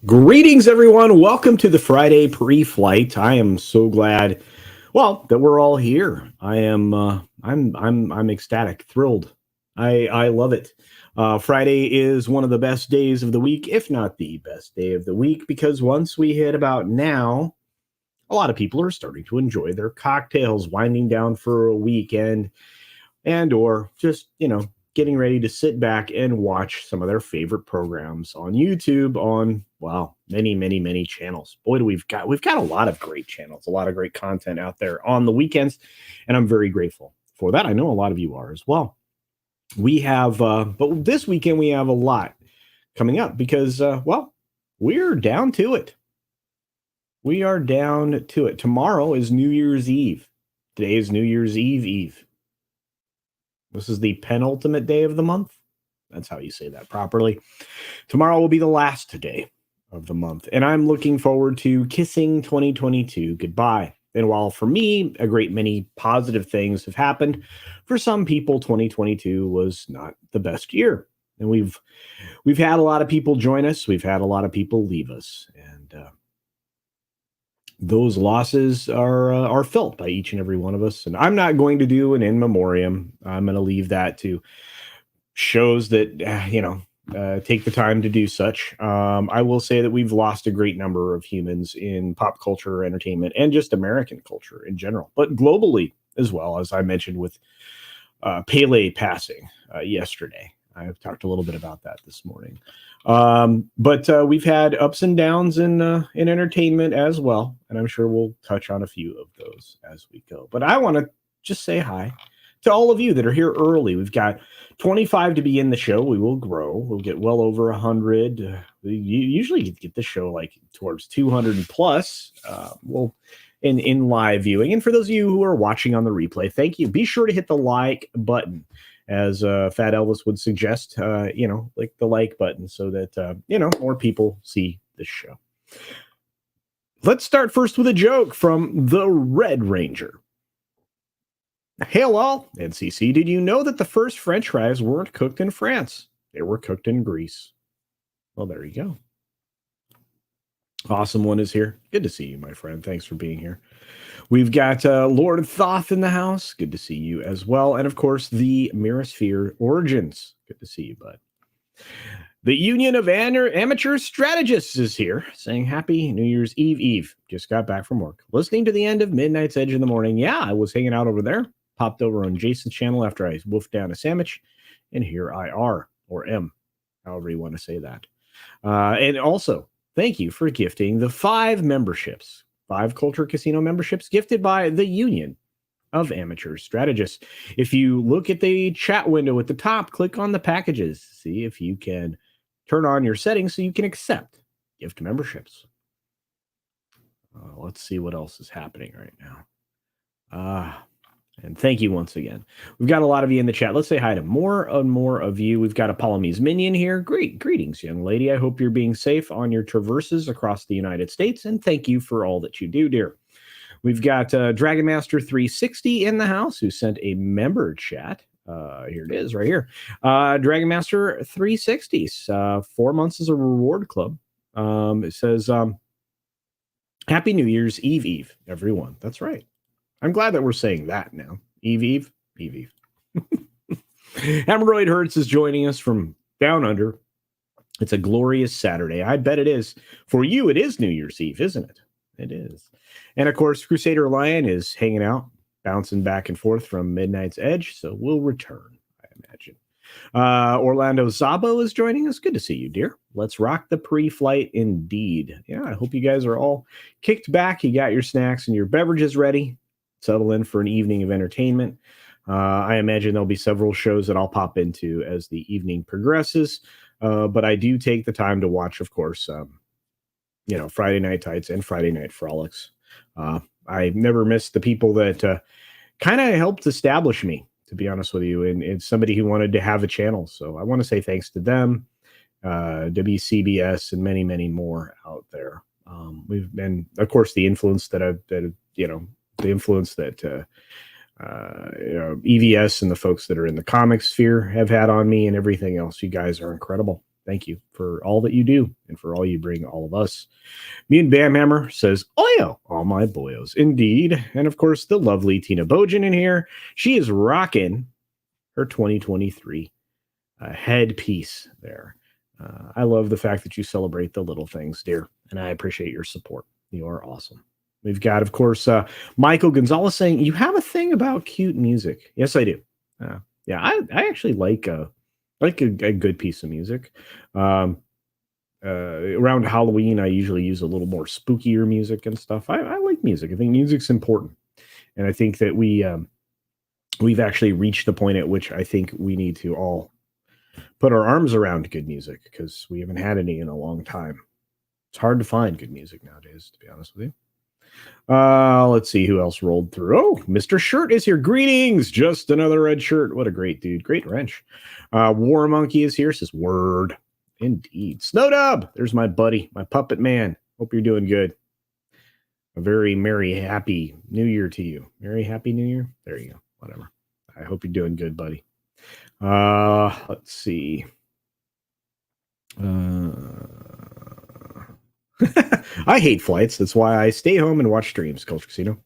Greetings, everyone. Welcome to the Friday pre-flight. I am so glad, that we're all here. I'm ecstatic, thrilled. I love it. Friday is one of the best days of the week, if not the best day of the week, because once we hit about now, a lot of people are starting to enjoy their cocktails, winding down for a weekend, and or just getting ready to sit back and watch some of their favorite programs on YouTube on many channels. Boy, do we've got a lot of great channels, a lot of great content out there on the weekends, and I'm very grateful for that. I know a lot of you are as well. We have but this weekend we have a lot coming up because we're down to it. We are down to it. Tomorrow is New Year's Eve. Today is New Year's Eve. This is the penultimate day of the month. That's how you say that properly. Tomorrow will be the last day of the month, and I'm looking forward to kissing 2022 goodbye. And while for me, a great many positive things have happened, for some people, 2022 was not the best year. And we've had a lot of people join us. We've had a lot of people leave us, and those losses are felt by each and every one of us. And I'm not going to do an in memoriam. I'm going to leave that to shows that take the time to do such. I will say that we've lost a great number of humans in pop culture, entertainment, and just American culture in general, but globally as well, as I mentioned with Pele passing yesterday. I've talked a little bit about that this morning. But we've had ups and downs in entertainment as well, and I'm sure we'll touch on a few of those as we go. But I want to just say hi to all of you that are here early. We've got 25 to be in the show. We will grow. We'll get well over 100. We usually get the show like towards 200 plus. We'll in live viewing. And for those of you who are watching on the replay, thank you. Be sure to hit the like button, as Fat Elvis would suggest, like the like button so that, more people see this show. Let's start first with a joke from the Red Ranger. Hail all, NCC, did you know that the first French fries weren't cooked in France? They were cooked in Greece. Well, there you go. Awesome One is here. Good to see you, my friend. Thanks for being here. We've got Lord Thoth in the house. Good to see you as well. And, of course, the Mirasphere Origins. Good to see you, bud. The Union of Amateur Strategists is here, saying Happy New Year's Eve. Just got back from work. Listening to the end of Midnight's Edge in the morning. Yeah, I was hanging out over there. Popped over on Jason's channel after I wolfed down a sandwich. And here I are, or am, however you want to say that. And also, thank you for gifting the 5 CultureCasino memberships gifted by the Union of Amateur Strategists. If you look at the chat window at the top, click on the packages. See if you can turn on your settings so you can accept gift memberships. Let's see what else is happening right now. And thank you once again. We've got a lot of you in the chat. Let's say hi to more and more of you. We've got a Palamese minion here. Greetings, young lady. I hope you're being safe on your traverses across the United States, and thank you for all that you do, dear. We've got Dragon Master 360 in the house, who sent a member chat. Here it is, right here. Dragon Master 360s, 4 months as a reward club. It says, Happy New Year's Eve, everyone. That's right. I'm glad that we're saying that now. Eve. Hemorrhoid Hertz is joining us from down under. It's a glorious Saturday. I bet it is. For you, it is New Year's Eve, isn't it? It is. And of course, Crusader Lion is hanging out, bouncing back and forth from Midnight's Edge, so we'll return, I imagine. Orlando Zabo is joining us. Good to see you, dear. Let's rock the pre-flight indeed. Yeah, I hope you guys are all kicked back. You got your snacks and your beverages ready. Settle in for an evening of entertainment. I imagine there'll be several shows that I'll pop into as the evening progresses. But I do take the time to watch, of course, Friday Night Tights and Friday Night Frolics. I never miss the people that kind of helped establish me, to be honest with you, and it's somebody who wanted to have a channel. So I want to say thanks to them, WCBS, and many, many more out there. We've been, of course, the influence that EVS and the folks that are in the comic sphere have had on me, and everything else. You guys are incredible. Thank you for all that you do and for all you bring all of us. Mune Bamhammer says, "Oyo, all my boyos." Indeed. And of course, the lovely Tina Bojan in here. She is rocking her 2023 headpiece there. I love the fact that you celebrate the little things, dear, and I appreciate your support. You are awesome. We've got, of course, Michael Gonzalez saying, "You have a thing about cute music." Yes, I do. Yeah, I actually like a good piece of music. Around Halloween, I usually use a little more spookier music and stuff. I like music. I think music's important, and I think that we've actually reached the point at which I think we need to all put our arms around good music because we haven't had any in a long time. It's hard to find good music nowadays, to be honest with you. Let's see who else rolled through. Oh, Mr. Shirt is here. Greetings. Just another red shirt. What a great dude. Great wrench. War Monkey is here. Says word. Indeed. Snowdub. There's my buddy, my puppet man. Hope you're doing good. A very merry, happy New Year to you. Merry, happy New Year. There you go. Whatever. I hope you're doing good, buddy. Let's see. I hate flights. That's why I stay home and watch streams, Culture Casino.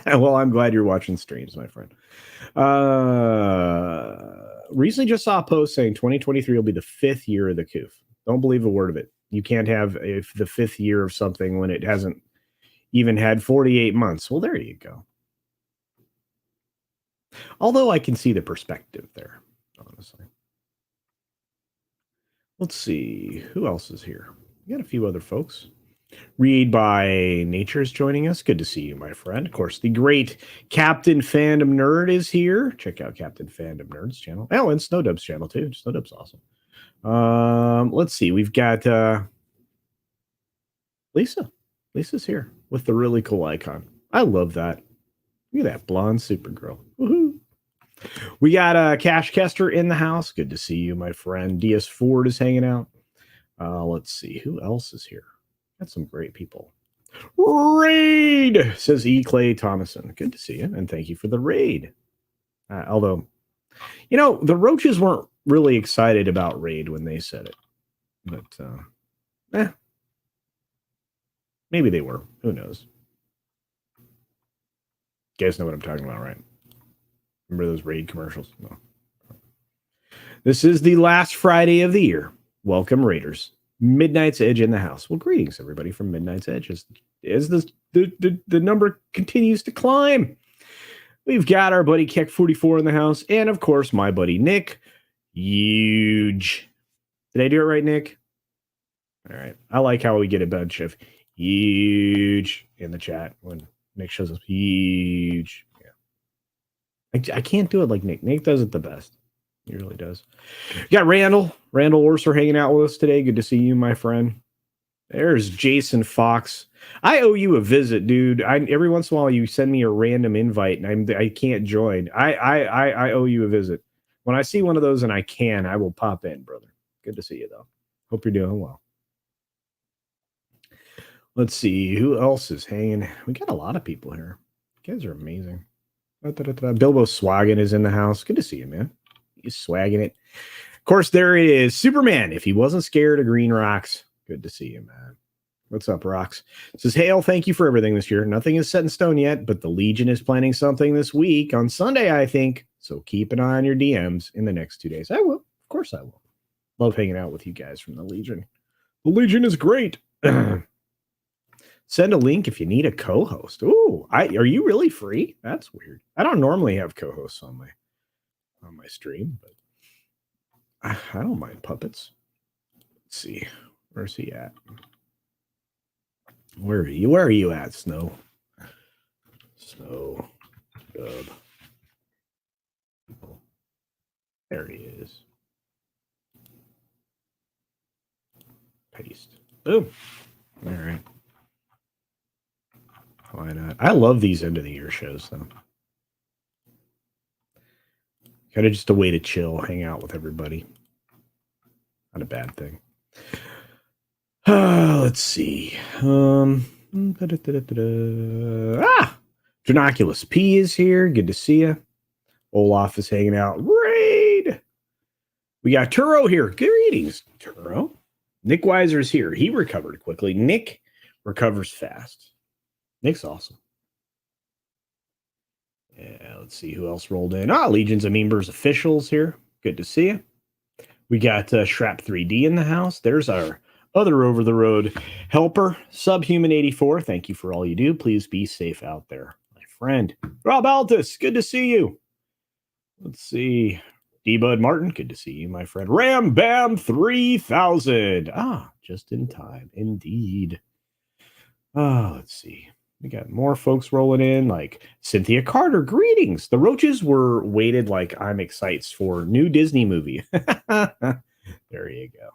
Well, I'm glad you're watching streams, my friend. Recently just saw a post saying 2023 will be the 5th year of the CUF. Don't believe a word of it. You can't have the 5th year of something when it hasn't even had 48 months. Well, there you go. Although I can see the perspective there, honestly. Let's see. Who else is here? We got a few other folks. Read by Nature is joining us. Good to see you, my friend. Of course, the great Captain Fandom Nerd is here. Check out Captain Fandom Nerd's channel. Oh, and Snowdub's channel, too. Snowdub's awesome. Let's see. We've got Lisa. Lisa's here with the really cool icon. I love that. Look at that blonde Supergirl. Woohoo. We got Cash Kester in the house. Good to see you, my friend. DS Ford is hanging out. Let's see. Who else is here? Got some great people. Raid, says E. Clay Thomason. Good to see you, and thank you for the raid. Although, the Roaches weren't really excited about raid when they said it. But, maybe they were. Who knows? You guys know what I'm talking about, right? Remember those raid commercials? No. This is the last Friday of the year. Welcome, Raiders. Midnight's Edge in the house. Well, greetings, everybody, from Midnight's Edge. As the number continues to climb. We've got our buddy Keck44 in the house. And, of course, my buddy Nick. Huge. Did I do it right, Nick? All right. I like how we get a bunch of huge in the chat when Nick shows us huge. Yeah. I can't do it like Nick. Nick does it the best. He really does. We got Randall Orser hanging out with us today. Good to see you, my friend. There's Jason Fox. I owe you a visit, dude. Every once in a while you send me a random invite and I can't join. I owe you a visit. When I see one of those and I will pop in, brother. Good to see you though. Hope you're doing well. Let's see who else is hanging. We got a lot of people here. You guys are amazing. Bilbo Swaggin is in the house. Good to see you, man. He's swagging it. Of course, there is Superman. If he wasn't scared of green rocks, good to see you, man. What's up, Rocks? Says, Hail, thank you for everything this year. Nothing is set in stone yet, but the Legion is planning something this week on Sunday, I think. So keep an eye on your DMs in the next 2 days. I will. Of course I will. Love hanging out with you guys from the Legion. The Legion is great. Send a link if you need a co-host. Ooh, are you really free? That's weird. I don't normally have co-hosts on my stream, but I don't mind puppets. Let's see. Where's he at? Where are you at, Snow? Snow. Dub. There he is. Paste. Boom. All right. Why not? I love these end of the year shows, though. Kind of just a way to chill, hang out with everybody. Not a bad thing. Let's see. Dranoculus P is here. Good to see you. Olaf is hanging out. Raid! We got Turo here. Greetings, Turo. Nick Weiser's here. He recovered quickly. Nick recovers fast. Nick's awesome. Yeah, let's see who else rolled in. Legions of Members officials here. Good to see you. We got Shrap 3D in the house. There's our other over-the-road helper, Subhuman 84. Thank you for all you do. Please be safe out there, my friend. Rob Altus, good to see you. Let's see. D-Bud Martin, good to see you, my friend. Ram Bam 3000. Just in time, indeed. Let's see. We got more folks rolling in, like Cynthia Carter. Greetings. The Roaches were weighted like I'm excited for new Disney movie. There you go.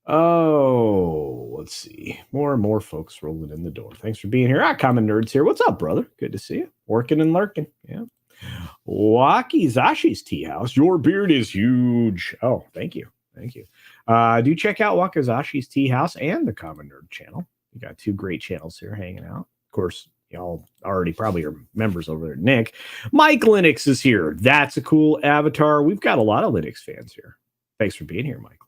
Oh, let's see. More and more folks rolling in the door. Thanks for being here. Common Nerds here. What's up, brother? Good to see you. Working and lurking. Yeah. Wakizashi's Tea House. Your beard is huge. Oh, thank you. Thank you. Do check out Wakizashi's Tea House and the Common Nerd channel. We got two great channels here hanging out. Of course, y'all already probably are members over there. Nick. Mike Linux is here. That's a cool avatar. We've got a lot of Linux fans here. Thanks for being here, Mike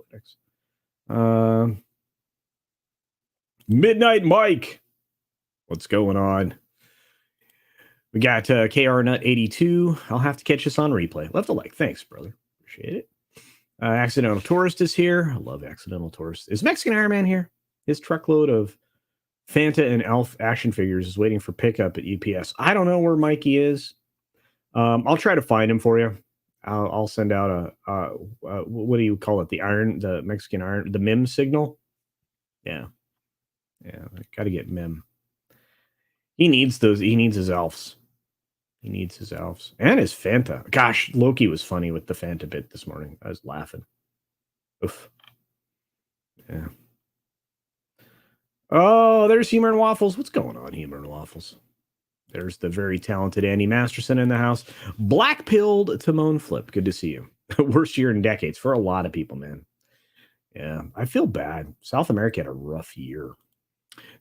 Linux. Midnight Mike. What's going on? We got KR Nut 82. I'll have to catch this on replay. Left a like. Thanks, brother. Appreciate it. Accidental Tourist is here. I love Accidental Tourist. Is Mexican Iron Man here? His truckload of Fanta and Elf action figures is waiting for pickup at UPS. I don't know where Mikey is. I'll try to find him for you. I'll send out what do you call it? The Mexican iron, the MIM signal. Yeah. I got to get MIM. He needs those. He needs his elves. He needs his elves and his Fanta. Gosh, Loki was funny with the Fanta bit this morning. I was laughing. Oof. Yeah. Oh, there's Humor and Waffles. What's going on, Humor and Waffles? There's the very talented Andy Masterson in the house. Black-pilled Timon Flip. Good to see you. Worst year in decades for a lot of people, man. Yeah, I feel bad. South America had a rough year.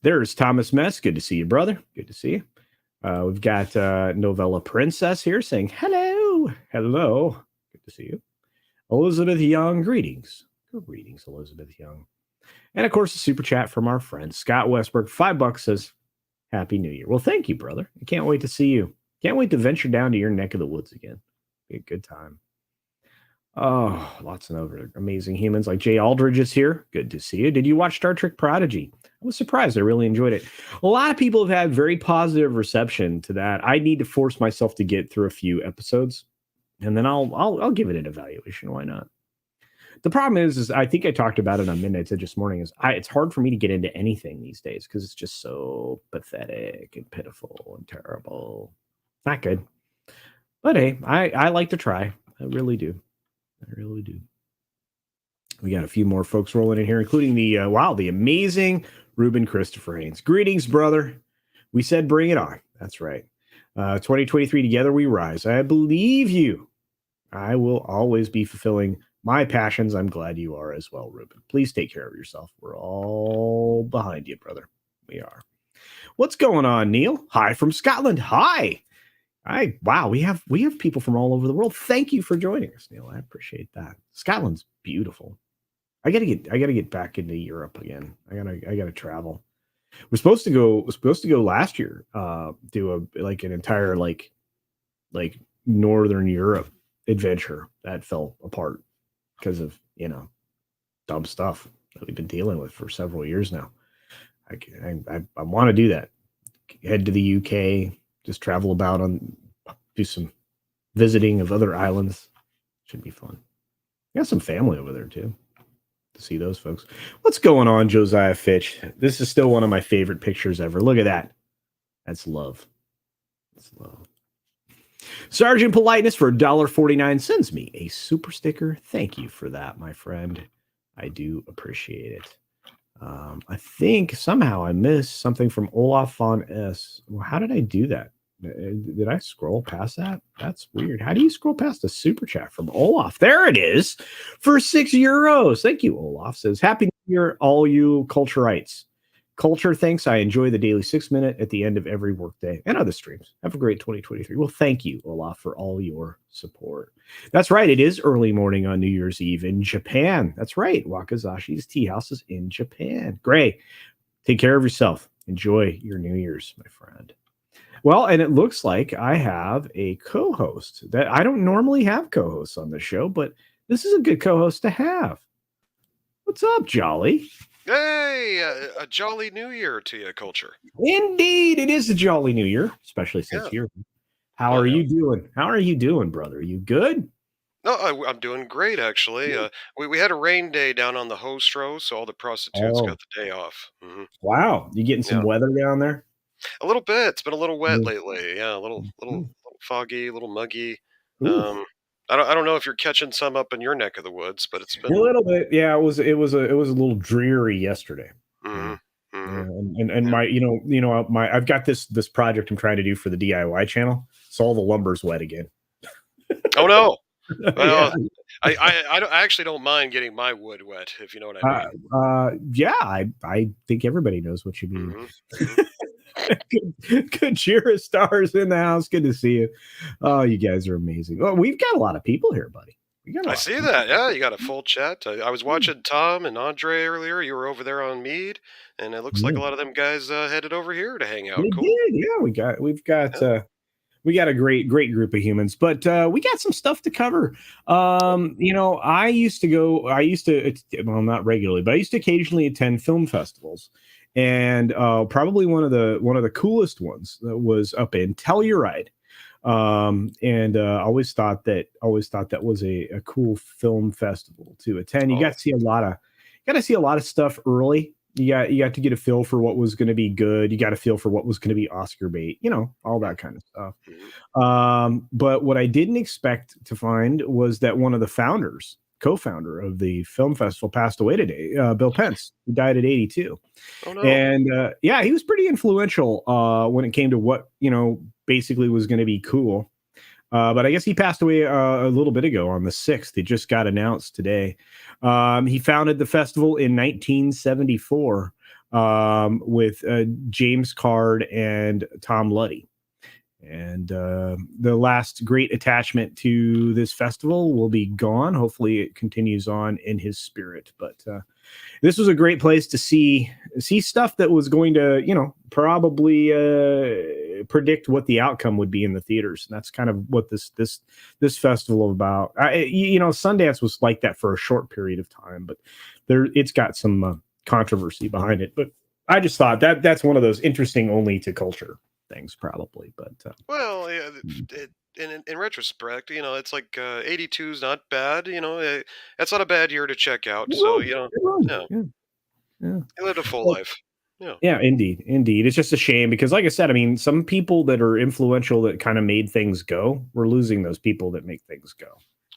There's Thomas Mess. Good to see you, brother. Good to see you. We've got Novella Princess here saying, hello. Hello. Good to see you. Elizabeth Young. Greetings. Greetings, Elizabeth Young. And, of course, a super chat from our friend Scott Westberg. $5 says, Happy New Year. Well, thank you, brother. I can't wait to see you. Can't wait to venture down to your neck of the woods again. Be a good time. Oh, lots of other amazing humans like Jay Aldridge is here. Good to see you. Did you watch Star Trek Prodigy? I was surprised. I really enjoyed it. A lot of people have had very positive reception to that. I need to force myself to get through a few episodes, and then I'll give it an evaluation. Why not? The problem is I think I talked about it on Midnight Edge this morning. It's hard for me to get into anything these days because it's just so pathetic and pitiful and terrible. Not good. But hey, I like to try. I really do. I really do. We got a few more folks rolling in here, including the amazing Ruben Christopher Haynes. Greetings, brother. We said bring it on. That's right. 2023, together we rise. I believe you. I will always be fulfilling my passions. I'm glad you are as well, Ruben. Please take care of yourself. We're all behind you, brother. We are. What's going on, Neil? Hi from Scotland. Hi. Wow, we have people from all over the world. Thank you for joining us, Neil. I appreciate that. Scotland's beautiful. I gotta get back into Europe again. I gotta travel. We're supposed to go last year, do an entire like Northern Europe adventure that fell apart because of dumb stuff that we've been dealing with for several years now. I want to do that. Head to the UK. Just travel about do some visiting of other islands. Should be fun. I got some family over there too, to see those folks. What's going on, Josiah Fitch? This is still one of my favorite pictures ever. Look at that. That's love. That's love. Sergeant Politeness for $1.49 sends me a super sticker. Thank you for that, my friend. I do appreciate it. I think somehow I missed something from Olaf von S. Well, how did I do that? Did I scroll past that? That's weird. How do you scroll past a super chat from Olaf? There it is for €6. Thank you, Olaf. Says, Happy New Year, all you cultureites. Culture thinks I enjoy the daily 6 minute at the end of every workday and other streams. Have a great 2023. Well, thank you, Olaf, for all your support. That's right. It is early morning on New Year's Eve in Japan. That's right. Wakazashi's Tea House is in Japan. Gray, take care of yourself. Enjoy your New Year's, my friend. Well, and it looks like I have a co-host that I don't normally have co-hosts on the show, but this is a good co-host to have. What's up, Jolly? Hey, a jolly new year to you, Culture. Indeed, it is a jolly new year, especially since you're. How are you doing? How are you doing, brother? Are you good? No, I'm doing great, actually. We had a rain day down on the host row, so all the prostitutes got the day off. Mm-hmm. Wow, you getting some weather down there? A little bit. It's been a little wet lately. Yeah, a little foggy, a little muggy. I don't know if you're catching some up in your neck of the woods, but it's been a little bit. Yeah, it was a little dreary yesterday. Mm-hmm. Mm-hmm. And my I've got this project I'm trying to do for the DIY channel, so all the lumber's wet again. Oh no. Well, I actually don't mind getting my wood wet, if you know what I mean. Yeah, I think everybody knows what you mean. Good cheer of stars in the house. Good to see you. Oh, you guys are amazing. Well, we've got a lot of people here, buddy. I see that. Yeah, you got a full chat. I was watching Tom and Andre earlier. You were over there on Mead, and it looks like a lot of them guys headed over here to hang out. They cool. did. Yeah, we've got a great group of humans, but we got some stuff to cover. I used to well, not regularly, but I used to occasionally attend film festivals, and probably one of the coolest ones was up in Telluride. And always thought that was a cool film festival to attend. You got to see a lot of stuff early. You got to get a feel for what was going to be good. You got a feel for what was going to be Oscar bait, all that kind of stuff. But what I didn't expect to find was that one of the co-founder of the film festival passed away today. Bill Pence, who died at 82. Oh, no. And he was pretty influential when it came to what, basically was going to be cool. But I guess he passed away a little bit ago on the 6th. It just got announced today. He founded the festival in 1974 with James Card and Tom Luddy. And the last great attachment to this festival will be gone. Hopefully it continues on in his spirit. But this was a great place to see stuff that was going to, probably predict what the outcome would be in the theaters. And that's kind of what this festival is about. Sundance was like that for a short period of time, but it's got some controversy behind it. But I just thought that's one of those interesting only to culture things, probably. But well, yeah, in retrospect, it's like 82 is not bad. That's not a bad year to check out. So yeah. He lived a full life. Yeah, indeed. It's just a shame because, like I said, I mean, some people that are influential that kind of made things go, we're losing those people that make things go.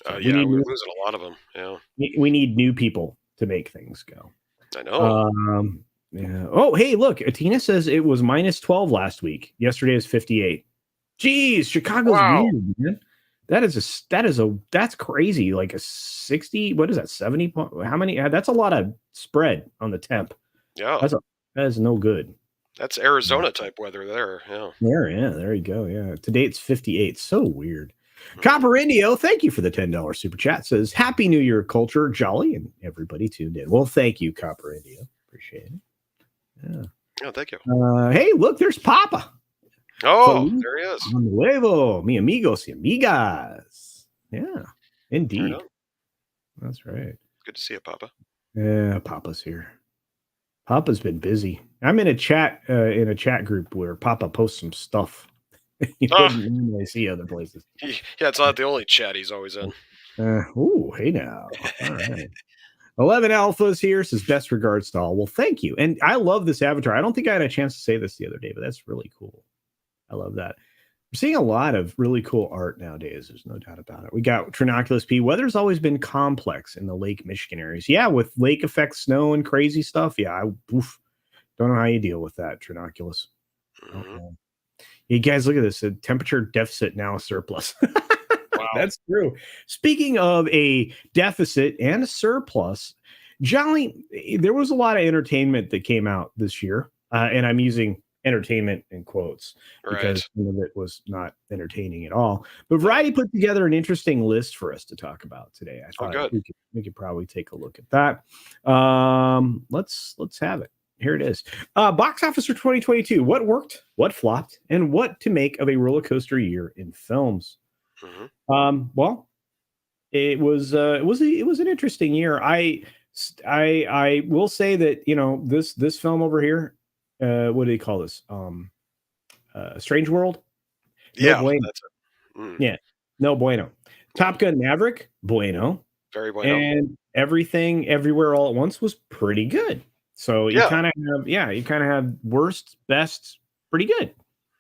So we're losing a lot of them. Yeah, we need new people to make things go. I know. Yeah. Oh, hey, look, Atina says it was minus 12 last week. Yesterday is 58. Jeez, Chicago's weird, man. That's crazy. Like a 60, what is that? 70? How many? That's a lot of spread on the temp. Yeah. That is no good. That's Arizona type weather there. Yeah. There you go. Yeah. Today it's 58. So weird. Copper Indio, thank you for the $10 super chat. Says Happy New Year, Culture, Jolly, and everybody tuned in. Well, thank you, Copper Indio. Appreciate it. Yeah. Oh, thank you. Hey, look, there's Papa. Oh, there he is. Nuevo, mi amigos y amigas. Yeah, indeed. That's right. Good to see you, Papa. Yeah, Papa's here. Papa's been busy. I'm in a chat group where Papa posts some stuff. You wouldn't normally see other places. Yeah, it's not the only chat he's always in. Hey now. All right. 11 Alphas here says best regards to all. Well, thank you. And I love this avatar. I don't think I had a chance to say this the other day, but that's really cool. I love that. We're seeing a lot of really cool art nowadays. There's no doubt about it. We got Trinoculus P. Weather's always been complex in the Lake Michigan areas. Yeah, with lake effect snow and crazy stuff. Yeah, don't know how you deal with that, Trinoculus. Mm-hmm. You guys, look at this. A temperature deficit, now a surplus. Wow. That's true. Speaking of a deficit and a surplus, Jolly, there was a lot of entertainment that came out this year. and I'm using entertainment in quotes because Right. some of it was not entertaining at all. But No. Variety put together an interesting list for us to talk about today. I Oh, thought good. we could probably take a look at that. Let's have it. Here it is. Box office for 2022. What worked? What flopped? And what to make of a roller coaster year in films? Hmm. Well, it was an interesting year. I will say that this film over here, what do they call this? Strange World. No Yeah, bueno. that's it. Yeah, no bueno. No, Top Gun Maverick, bueno, very bueno. and Everything Everywhere All at Once was pretty good. So you Yeah, kind of have you kind of have worst, best, pretty good.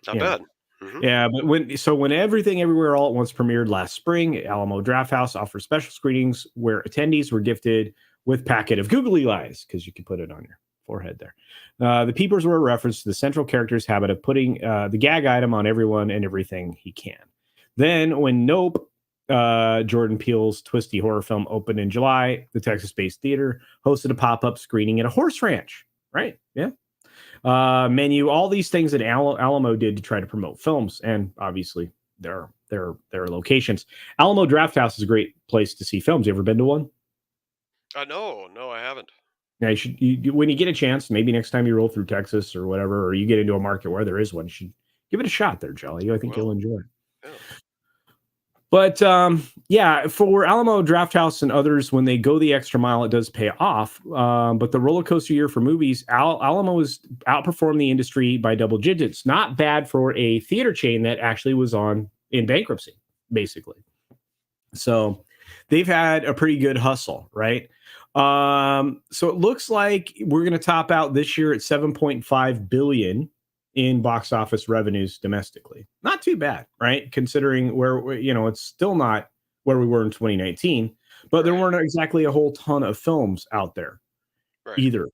not You know. bad. Hmm. Yeah, but when Everything Everywhere All at Once premiered last spring, Alamo Drafthouse offered special screenings where attendees were gifted with packet of googly eyes because you can put it on your forehead there. The peepers were a reference to the central character's habit of putting the gag item on everyone and everything he can. Then, when Nope, Jordan Peele's twisty horror film, opened in July, the Texas-based theater hosted a pop-up screening at a horse ranch. Right? Yeah, menu, all these things that Alamo did to try to promote films, and obviously their locations. Alamo Drafthouse is a great place to see films. You ever been to one? No, no, I haven't. Yeah, when you get a chance, maybe next time you roll through Texas or whatever, or you get into a market where there is one, you should give it a shot there, Jolly. I think you'll Well, enjoy it. yeah. But yeah, for Alamo Drafthouse and others, when they go the extra mile, it does pay off. But the roller coaster year for movies, Alamo has outperformed the industry by double digits. Not bad for a theater chain that actually was in bankruptcy, basically. So they've had a pretty good hustle, right? So it looks like we're going to top out this year at 7.5 billion in box office revenues domestically. Not too bad, right? Considering it's still not where we were in 2019, but there Right, weren't exactly a whole ton of films out there right. either.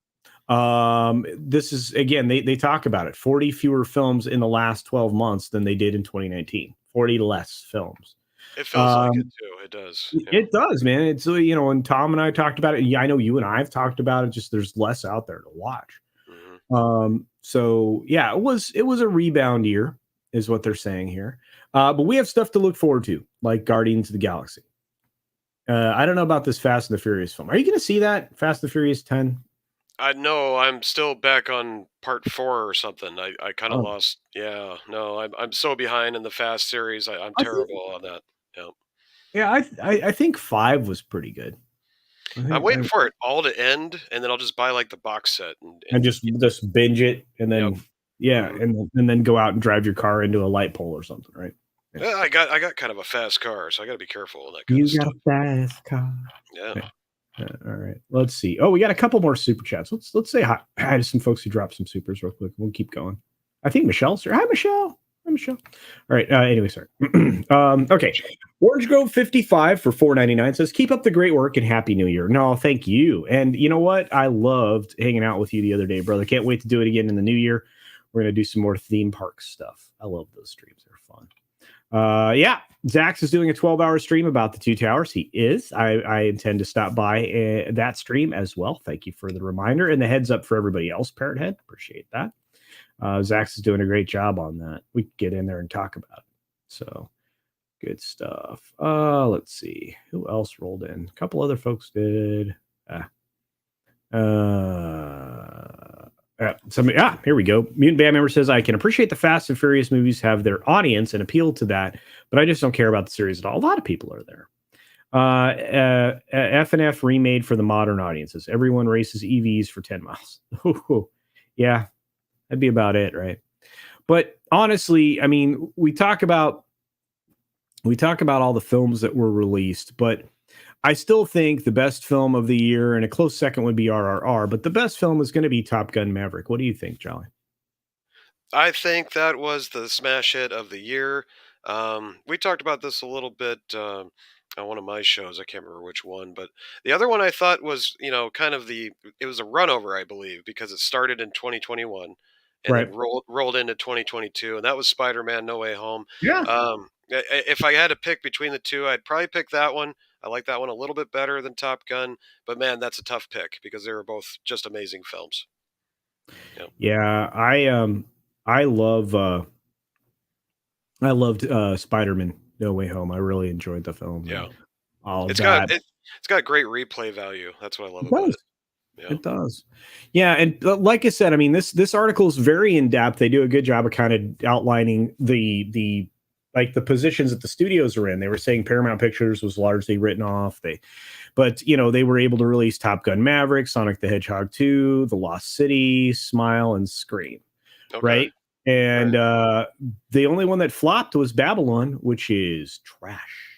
This is again, they talk about it, 40 fewer films in the last 12 months than they did in 2019, 40 less films. It feels like it Um, too. It does. Yeah. it does, man. It's and Tom and I talked about it. Yeah, I know you and I have talked about it. Just there's less out there to watch. Hmm. So yeah, it was a rebound year, is what they're saying here. But we have stuff to look forward to, like Guardians of the Galaxy. I don't know about this Fast and the Furious film. Are you going to see that Fast and the Furious 10? I know I'm still back on part 4 or something. I kind of Oh, lost. Yeah, no, I'm so behind in the Fast series. I'm I think, terrible on that. Yeah. yeah, I think 5 was pretty good. I I'm think waiting for it all to end, and then I'll just buy like the box set and and just binge it and yep. then yeah, Hmm. and then go out and drive your car into a light pole or something, right? Yeah. Yeah, I got kind of a fast car, so I got to be careful with that kind of You got stuff. a fast car. Yeah. Yeah. All right. Let's see. Oh, we got a couple more super chats. Let's say hi to some folks who dropped some supers real quick. We'll keep going. I think Michelle's here. Hi, Michelle. Hi, Michelle. All right. Anyway, sorry. Okay. Orange Grove 55 for 4.99 says, keep up the great work and happy new year. No, thank you. And you know what? I loved hanging out with you the other day, brother. Can't wait to do it again in the new year. We're going to do some more theme park stuff. I love those streams. They're fun. Yeah, Zax is doing a 12-hour stream about the two towers. He is. I intend to stop by that stream as well. Thank you for the reminder and the heads up for everybody else, Parrot Head. Appreciate that. Zax is doing a great job on that. We can get in there and talk about it. So good stuff. Let's see. Who else rolled in? A couple other folks did. Here we go. Mutant Band member says, I can appreciate the Fast and Furious movies have their audience and appeal to that, but I just don't care about the series at all. A lot of people are there. F&F remade for the modern audiences. Everyone races EVs for 10 miles. Yeah, that'd be about it, right? But honestly, I mean, we talk about all the films that were released, but I still think the best film of the year and a close second would be RRR, but the best film is going to be Top Gun Maverick. What do you think, Jolly? I think that was the smash hit of the year. We talked about this a little bit on one of my shows. I can't remember which one, but the other one I thought was, kind of it was a runover, I believe, because it started in 2021 and then Right. rolled into 2022, and that was Spider-Man: No Way Home. Yeah. If I had to pick between the two, I'd probably pick that one. I like that one a little bit better than Top Gun, but man, that's a tough pick because they were both just amazing films. Yep. Yeah, I love I loved Spider-Man No Way Home. I really enjoyed the film Yeah. and all of It's got that. it's got great replay value. That's what I love It about does. it. Yeah. It does. Yeah, and like I said, I mean this article is very in depth. They do a good job of kind of outlining the like the positions that the studios are in. They were saying Paramount Pictures was largely written off. But they were able to release Top Gun Maverick, Sonic the Hedgehog 2, The Lost City, Smile, and Scream, Okay. right? And Right. the only one that flopped was Babylon, which is trash.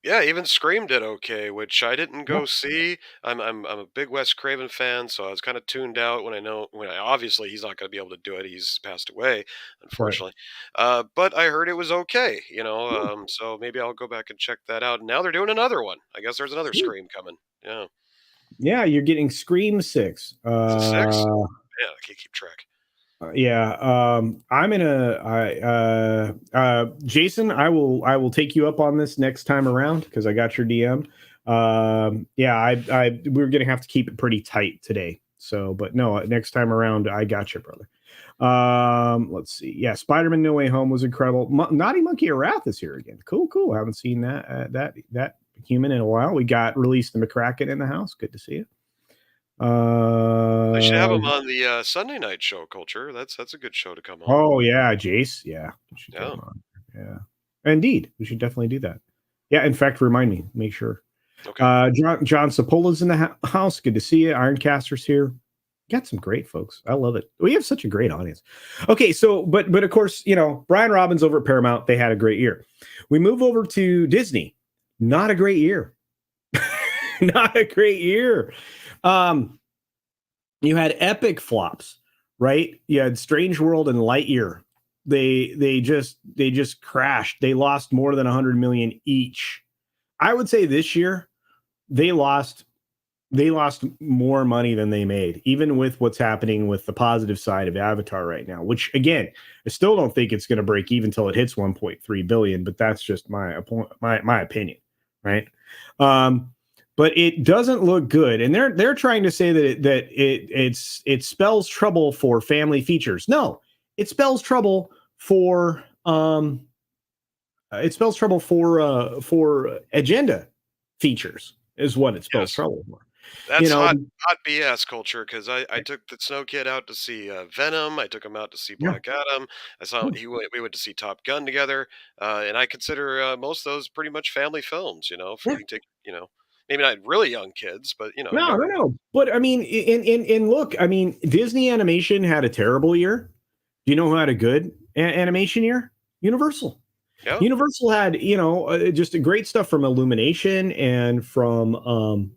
Yeah, even Scream did okay, which I didn't Yeah, go see. I'm a big Wes Craven fan, so I was kind of tuned out when I know when I obviously he's not going to be able to do it. He's passed away, right. unfortunately. But I heard it was okay, Yeah, so maybe I'll go back and check that out. And now they're doing another one. I guess there's another sweet. Scream coming. Yeah, Yeah, you're getting Scream 6. is it six? Yeah, I can't keep track. Yeah, I'm gonna Jason, I will take you up on this next time around because I got your DM. Yeah, I we're gonna have to keep it pretty tight today. So, but no, next time around, I got you, brother. Let's see. Yeah, Spider-Man No Way Home was incredible. Naughty Monkey of Wrath is here again. Cool, cool. I haven't seen that human in a while. We got released the McCracken in the house. Good to see you. They should have Uh, him on the Sunday night show. Culture. That's a good show to come on. Oh yeah, Jace. Yeah, we should get Yeah. him on. Yeah, indeed, we should definitely do that. Yeah, in fact, remind me. Make sure. Okay. John Sapola's in the house. Good to see you. Ironcaster's here. Got some great folks. I love it. We have such a great audience. Okay, so but of course, Brian Robbins over at Paramount. They had a great year. We move over to Disney. Not a great year. Not a great year. Um, you had epic flops, right? You had Strange World and Lightyear. They just crashed. They lost more than 100 million each. I would say this year they lost more money than they made, even with what's happening with the positive side of Avatar right now, which again, I still don't think it's going to break even until it hits 1.3 billion, but that's just my opinion, right? Um, but it doesn't look good, and they're trying to say that it spells trouble for family features. No, it spells trouble for agenda features is what it spells Yes. trouble for. You That's know, hot BS culture because I took the Snow Kid out to see, Venom, I took him out to see yeah, Black Adam, I saw yeah, he went we went to see Top Gun together, and I consider, most of those pretty much family films, for yeah. you can take, maybe not really young kids, but, No, no, younger. no. But I mean, in look, I mean, Disney Animation had a terrible year. Do you know who had a good animation year? Universal. Yeah, Universal had, just great stuff from Illumination and from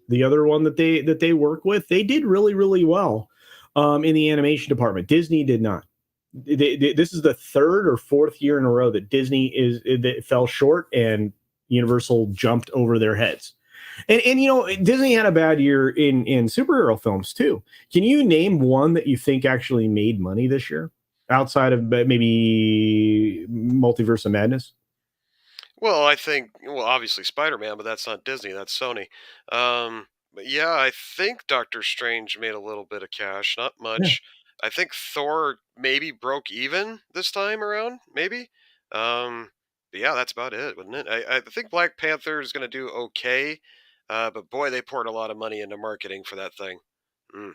the other one that they work with. They did really, really well in the animation department. Disney did not. This is the third or fourth year in a row that Disney that fell short and Universal jumped over their heads. And Disney had a bad year in superhero films too. Can you name one that you think actually made money this year outside of maybe Multiverse of Madness? well, I think obviously Spider-Man, but that's not Disney, that's Sony, but yeah, I think Doctor Strange made a little bit of cash, not Yeah. much. I think Thor maybe broke even this time around, maybe, but yeah, that's about it, wouldn't it? I think Black Panther is gonna do okay, but boy, they poured a lot of money into marketing for that thing. Mm,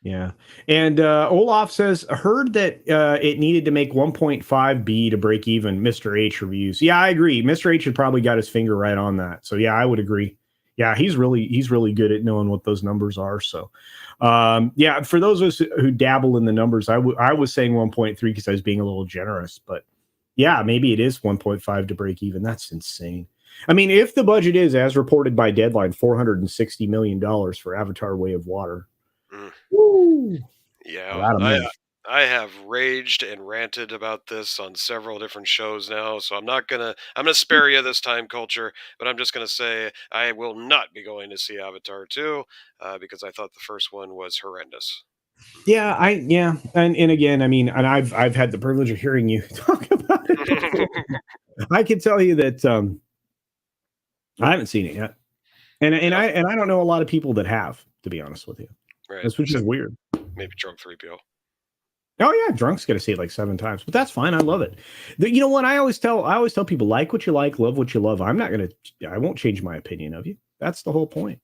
Yeah. And Olaf says, heard that it needed to make 1.5 B to break even. Mr. H reviews. Yeah, I agree. Mr. H had probably got his finger right on that. So yeah, I would agree. Yeah, he's really good at knowing what those numbers are. So yeah, for those of us who dabble in the numbers, I was saying 1.3 because I was being a little generous, but yeah, maybe it is 1.5 to break even. That's insane. I mean, if the budget is as reported by Deadline, $460 million for Avatar: Way of Water. mm. Woo! A Yeah, lot of I money. I have raged and ranted about this on several different shows now, so I'm gonna spare you this time, culture, but I'm just gonna say I will not be going to see Avatar 2, because I thought the first one was horrendous. Yeah, and again, I mean, and I've had the privilege of hearing you talk about it before. I can tell you that I haven't seen it yet, and Yeah, I don't know a lot of people that have, to be honest with you. right. That's which is Except weird. maybe drunk 3PO. Oh yeah, drunk's gonna say it like 7 times, but that's fine. I love it. You know what? I always tell people, like what you like, love what you love. I won't change my opinion of you. That's the whole point.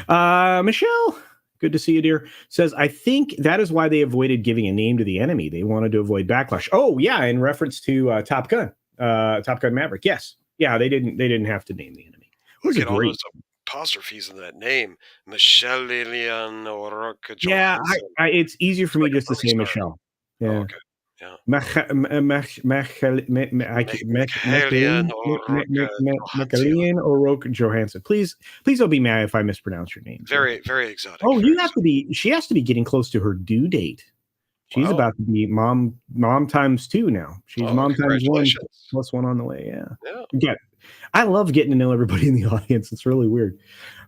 Michelle, good to see you, dear. Says, I think that is why they avoided giving a name to the enemy. They wanted to avoid backlash. Oh yeah, in reference to Top Gun Maverick. Yes, yeah, they didn't have to name the enemy. It was Look a at all great. those apostrophes in that name. Michelle Lillian O'Rourke Yeah, Johansson. it's easier for It's me like a just to movie say star. Michelle. Oh, Yeah. okay. Yeah. Michelian O'Rourke Johansson. Machalian O'Rourke Johansson. Please don't be mad if I mispronounce your name, dear. Very, very exotic. Oh, Very you have to exotic. be. She has to be getting close to her due date. She's Wow. about to be mom times 2 now. She's Oh, mom times 1 congratulations. plus 1 on the way. Yeah. Yeah. Yeah. I love getting to know everybody in the audience. It's really weird.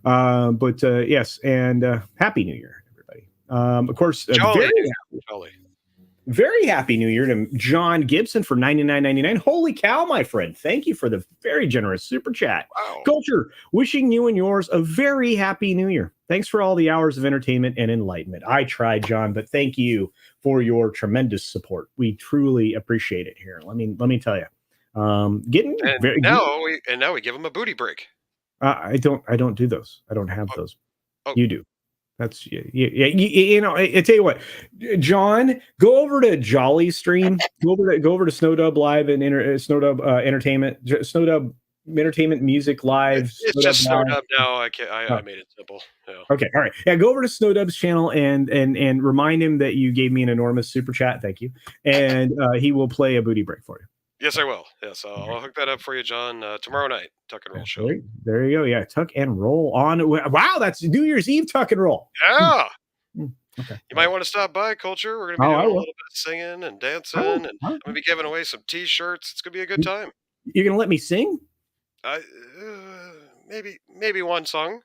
But yes, and Happy New Year, everybody. Of course, Jolly New Year. Jolly. very happy New Year to John Gibson for $99.99. Holy cow, my friend. Thank you for the very generous super chat. Wow. Culture, wishing you and yours a very happy New Year. Thanks for all the hours of entertainment and enlightenment. I tried, John, but thank you for your tremendous support. We truly appreciate it here. Let me tell you. Now we give him a booty break. I don't do those. I don't have Oh, those. oh. You do. That's you know. I tell you what, John, go over to Jolly Stream. Go over to Snowdub Live and Snowdub Entertainment. Snowdub Entertainment Music Live. It's just Live. Snowdub now. I Oh. made it simple. Yeah. Okay, all right. Yeah, go over to Snowdub's channel and remind him that you gave me an enormous super chat. Thank you, and he will play a booty break for you. Yes, I will. Yes, I'll hook that up for you, John. Tomorrow night, Tuck and Roll show. There you go. Yeah, Tuck and Roll on. Wow, that's New Year's Eve Tuck and Roll. Yeah. Okay. You might want to stop by, Culture. We're going to be doing a little bit of singing and dancing, and I'm going to be giving away some T-shirts. It's going to be a good time. You're going to let me sing? Maybe one song.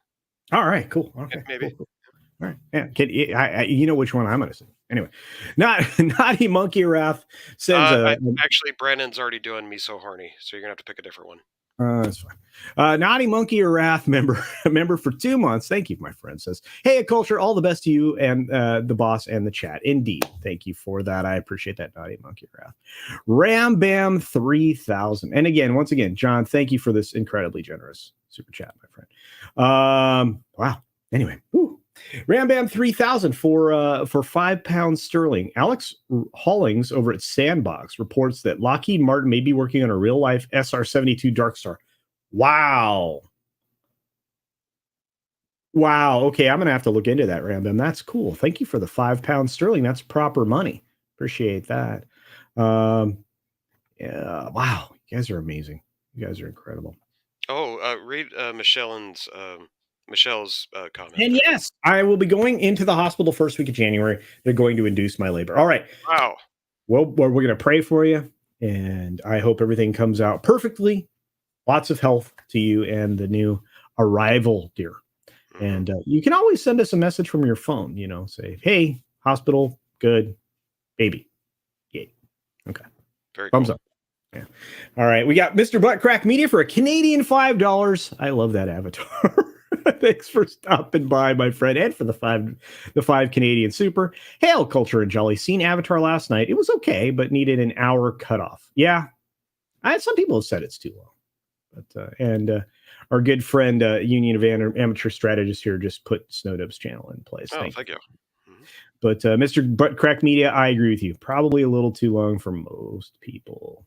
All right, cool. Okay, maybe. Cool. All right, yeah. You know which one I'm going to sing. Anyway, Naughty Monkey Wrath sends actually, Brandon's already doing Me So Horny, so you're going to have to pick a different one. That's fine. Naughty Monkey Wrath member for 2 months. Thank you, my friend. Says, hey, Culture, all the best to you and the boss and the chat. Indeed. Thank you for that. I appreciate that, Naughty Monkey Wrath. Ram Bam 3000. And once again, John, thank you for this incredibly generous super chat, my friend. Wow. Anyway, Rambam 3000 for £5 sterling. Alex Hollings over at Sandbox reports that Lockheed Martin may be working on a real life SR-72 Darkstar. Wow. Okay, I'm gonna have to look into that, Rambam. That's cool. Thank you for the £5 sterling. That's proper money. Appreciate that. Yeah. Wow. You guys are amazing. You guys are incredible. Oh, read Michelle's comment. And yes, I will be going into the hospital first week of January. They're going to induce my labor. All right. Wow. Well, we're going to pray for you, and I hope everything comes out perfectly. Lots of health to you and the new arrival, dear. Mm-hmm. And you can always send us a message from your phone, say, hey, hospital, good, baby. Yay. Okay. Very Thumbs cool. up. Yeah. All right. We got Mr. Butt Crack Media for a Canadian $5. I love that avatar. Thanks for stopping by, my friend, and for the five Canadian super. Hail, Culture and Jolly. Seen Avatar last night. It was okay, but needed an hour cutoff. Yeah, some people have said it's too long. But and our good friend Union of Amateur Strategists here just put Snowdub's channel in place. Oh, thank you. Mm-hmm. But Mr. Butt Crack Media, I agree with you. Probably a little too long for most people.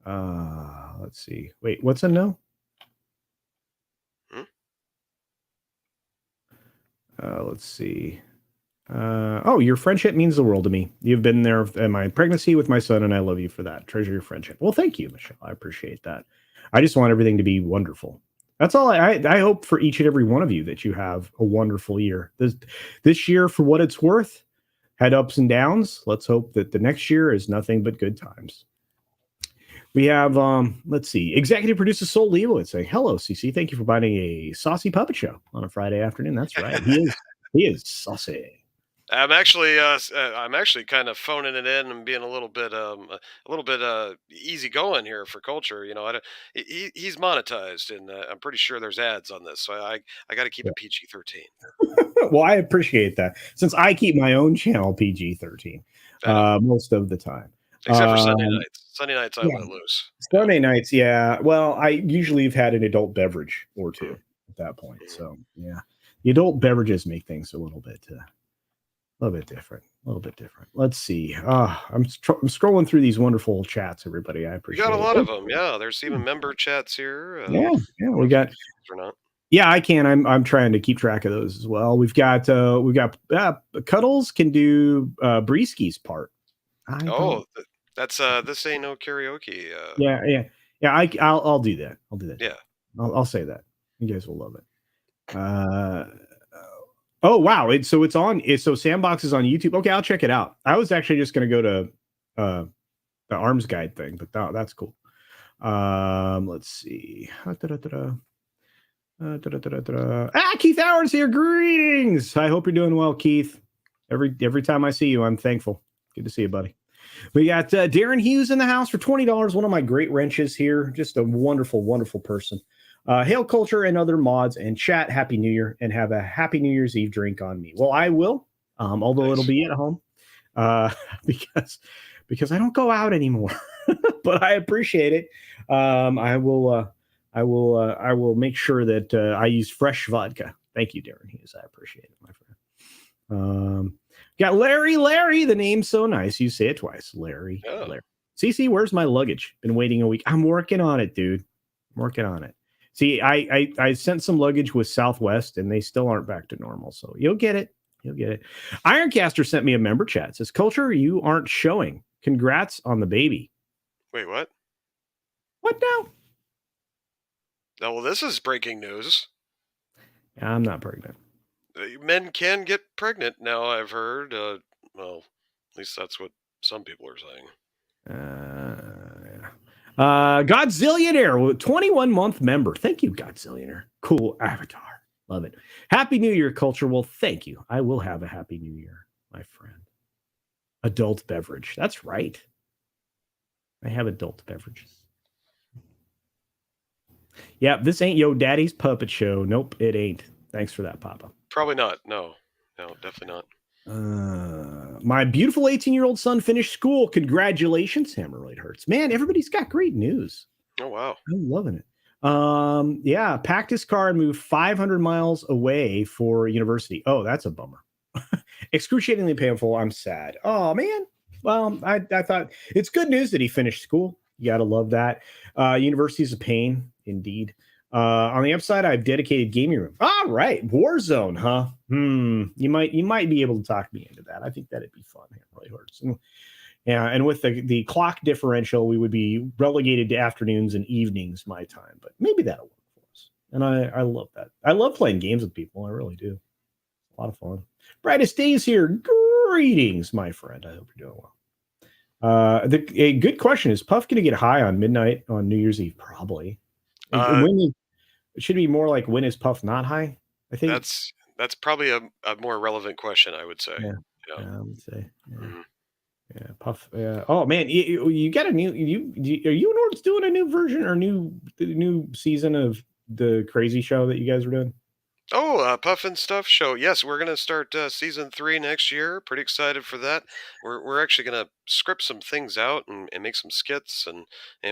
Let's see. Wait, what's a no? Let's see. Your friendship means the world to me. You've been there in my pregnancy with my son, and I love you for that. Treasure your friendship. Well, thank you, Michelle. I appreciate that. I just want everything to be wonderful. That's all. I hope for each and every one of you that you have a wonderful year. This year, for what it's worth, had ups and downs. Let's hope that the next year is nothing but good times. We have, let's see, executive producer Sol Leibowitz saying, hello, CC. Thank you for buying a saucy puppet show on a Friday afternoon. That's right. He is saucy. I'm actually kind of phoning it in and being a little bit easy going here for culture. You know, I don't, he's monetized, and I'm pretty sure there's ads on this, so I got to keep Yeah. it PG-13. Well, I appreciate that since I keep my own channel PG-13 I know, most of the time. except for Sunday Um, nights. Sunday nights I yeah, let loose. Yeah. Sunday nights, yeah. Well, I usually have had an adult beverage or two Mm, at that point. mm. So yeah, the adult beverages make things a little bit different. A little bit different. Let's see. I'm scrolling through these wonderful chats, everybody. I We got a appreciate lot it. of them. Yeah, there's even member chats here. Yeah, yeah. I don't know We if you got. can see those or not. Yeah, I can. I'm trying to keep track of those as well. We've got Cuddles can do Breeski's part. I don't. Oh, that's this ain't no karaoke. Yeah, yeah, yeah. I'll do that. I'll do that. Yeah. I'll say that. You guys will love it. Oh wow! It's on. So Sandbox is on YouTube. Okay, I'll check it out. I was actually just going to go to uh, the arms guide thing, but that's cool. Let's see. Keith Howard's here. Greetings. I hope you're doing well, Keith. Every time I see you, I'm thankful. Good to see you, buddy. We got Darren Hughes in the house for $20. One of my great wrenches here. Just a wonderful, wonderful person. Hail Culture and other mods and chat. Happy New Year and have a happy New Year's Eve drink on me. Well, I will, although Nice. it'll be at home because I don't go out anymore. But I appreciate it. I will make sure that I use fresh vodka. Thank you, Darren Hughes. I appreciate it, my friend. Got Larry. The name's so nice. You say it twice. Larry. Oh. Larry. CC, where's my luggage? Been waiting a week. I'm working on it, dude. I'm working on it. See, I sent some luggage with Southwest and they still aren't back to normal. So you'll get it. You'll get it. Ironcaster sent me a member chat. It says, Culture, you aren't showing. Congrats on the baby. Wait, what? What now? Oh, well, this is breaking news. I'm not pregnant. Men can get pregnant now, I've heard. Well, at least that's what some people are saying. Godzillionaire, 21-month member. Thank you, Godzillionaire. Cool avatar. Love it. Happy New Year, Culture. Well, thank you. I will have a happy New Year, my friend. Adult beverage. That's right. I have adult beverages. Yeah, this ain't Yo Daddy's puppet show. Nope, it ain't. Thanks for that, Papa. Probably not. No, definitely not. My beautiful 18-year-old son finished school. Congratulations, Hemorrhoid Hurts. Man, everybody's got great news. Oh, wow. I'm loving it. Yeah, packed his car and moved 500 miles away for university. Oh, that's a bummer. Excruciatingly painful. I'm sad. Oh, man. Well, I thought it's good news that he finished school. You got to love that. University is a pain, indeed. On the upside, I've dedicated gaming room. All right, Warzone, huh? You might be able to talk me into that. I think that'd be fun. It really hurts. Yeah, and with the clock differential, we would be relegated to afternoons and evenings my time. But maybe that'll work for us. And I love that. I love playing games with people. I really do. A lot of fun. Brightest days here. Greetings, my friend. I hope you're doing well. A good question is Puff going to get high on midnight on New Year's Eve? Probably. It should be more like when is Puff not high? I think that's probably a more relevant question, I would say. Yeah, yeah. I would say. Yeah. Mm-hmm. Yeah, Puff. Oh man, you got a new. Are you and Ords doing a new version or new season of the crazy show that you guys are doing? Oh, Puff and Stuff show. Yes, we're gonna start season 3 next year. Pretty excited for that. We're actually gonna script some things out and make some skits and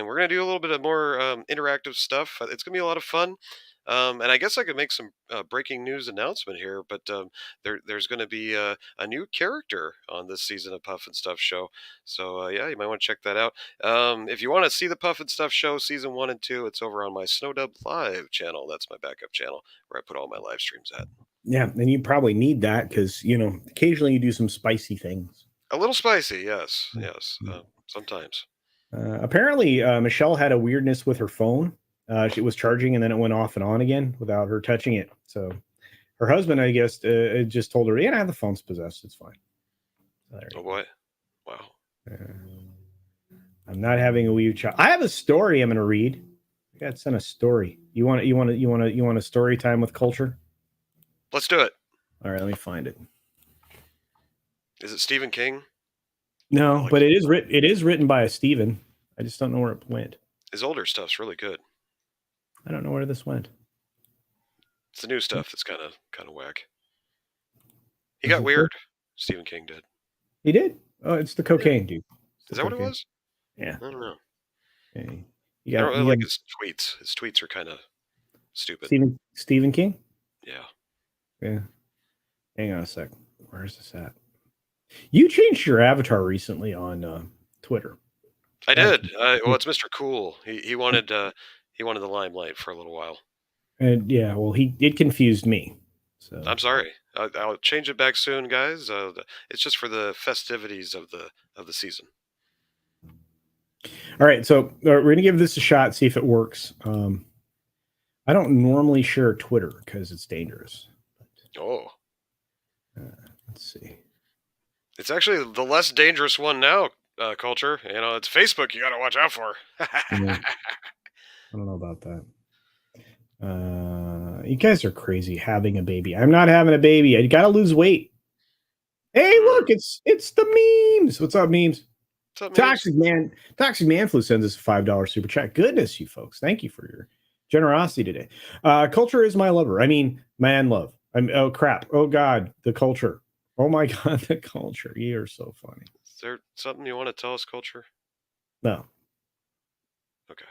we're gonna do a little bit of more interactive stuff. It's gonna be a lot of fun. And I guess I could make some breaking news announcement here, but there's going to be a new character on this season of Puff and Stuff show. So yeah, you might want to check that out. If you want to see the Puff and Stuff show season 1 and 2, it's over on my Snowdub Live channel. That's my backup channel where I put all my live streams at. Yeah, and you probably need that because occasionally you do some spicy things. A little spicy, yes. Sometimes. Apparently, Michelle had a weirdness with her phone. She was charging and then it went off and on again without her touching it. So her husband, I guess, just told her, "Yeah, the phone's possessed. It's fine." Oh boy! Wow. I'm not having a weird child. I have a story I'm going to read. I got sent a story. You want a story time with Culture? Let's do it. All right, let me find it. Is it Stephen King? I No, like but it is written. It is written by a Steven. I just don't know where it went. his older stuff's really good. I don't know where this went. It's the new stuff that's kind of whack. He Is got it this? weird. Stephen King did. He did. Oh, it's the Yeah. cocaine, dude. It's the Is that what it cocaine. was? Yeah. I don't know. Yeah. I don't really You like got his tweets. His tweets are kind of stupid. Stephen King. Yeah. Yeah. Hang on a sec. Where's this at? You changed your avatar recently on Twitter. I That- did. Well, it's Mr. Cool. He wanted the limelight for a little while. And yeah, well, it confused me. So I'm sorry. I'll change it back soon, guys. It's just for the festivities of the season. all right, so we're gonna give this a shot, see if it works. I don't normally share Twitter because it's dangerous. Oh, Let's see. it's actually the less dangerous one now. Culture. It's Facebook. You got to watch out for. Yeah. I don't know about that. You guys are crazy having a baby. I'm not having a baby. I gotta lose weight. Hey, look, it's the memes. What's up, memes? What's up, Toxic Man Flu sends us a $5 super chat. Goodness, you folks. Thank you for your generosity today. Culture is my lover. I mean, man love. Oh crap. Oh God, the culture. Oh my God, the culture. You are so funny. Is there something you want to tell us, Culture? No. Okay.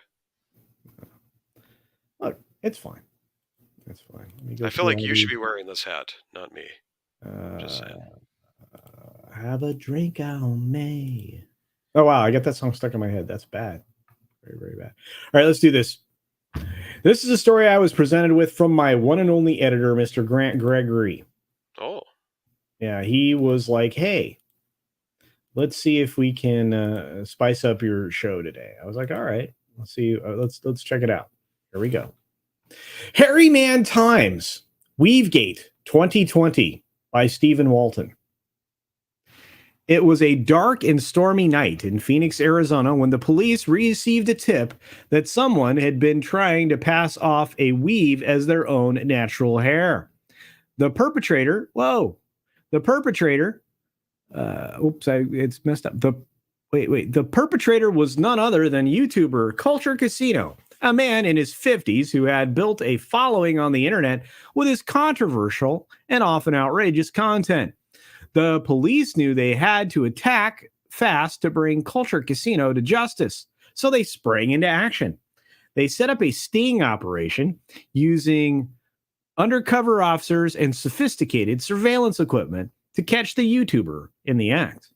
Look, it's fine. It's fine. I feel like you should be wearing this hat, not me. Just saying. Have a drink on me. Oh wow, I got that song stuck in my head. That's bad. Very, very bad. All right, let's do this. This is a story I was presented with from my one and only editor, Mr. Grant Gregory. Oh. Yeah, he was like, hey, let's see if we can spice up your show today. I was like, all right, let's see. Let's check it out. Here we go. Harry Man Times, Weavegate 2020 by Stephen Walton. It was a dark and stormy night in Phoenix, Arizona, when the police received a tip that someone had been trying to pass off a weave as their own natural hair. The perpetrator, it's messed up. The perpetrator was none other than YouTuber CultureCasino, a man in his 50s who had built a following on the internet with his controversial and often outrageous content. The police knew they had to attack fast to bring CultureCasino to justice, so they sprang into action. They set up a sting operation using undercover officers and sophisticated surveillance equipment to catch the YouTuber in the act.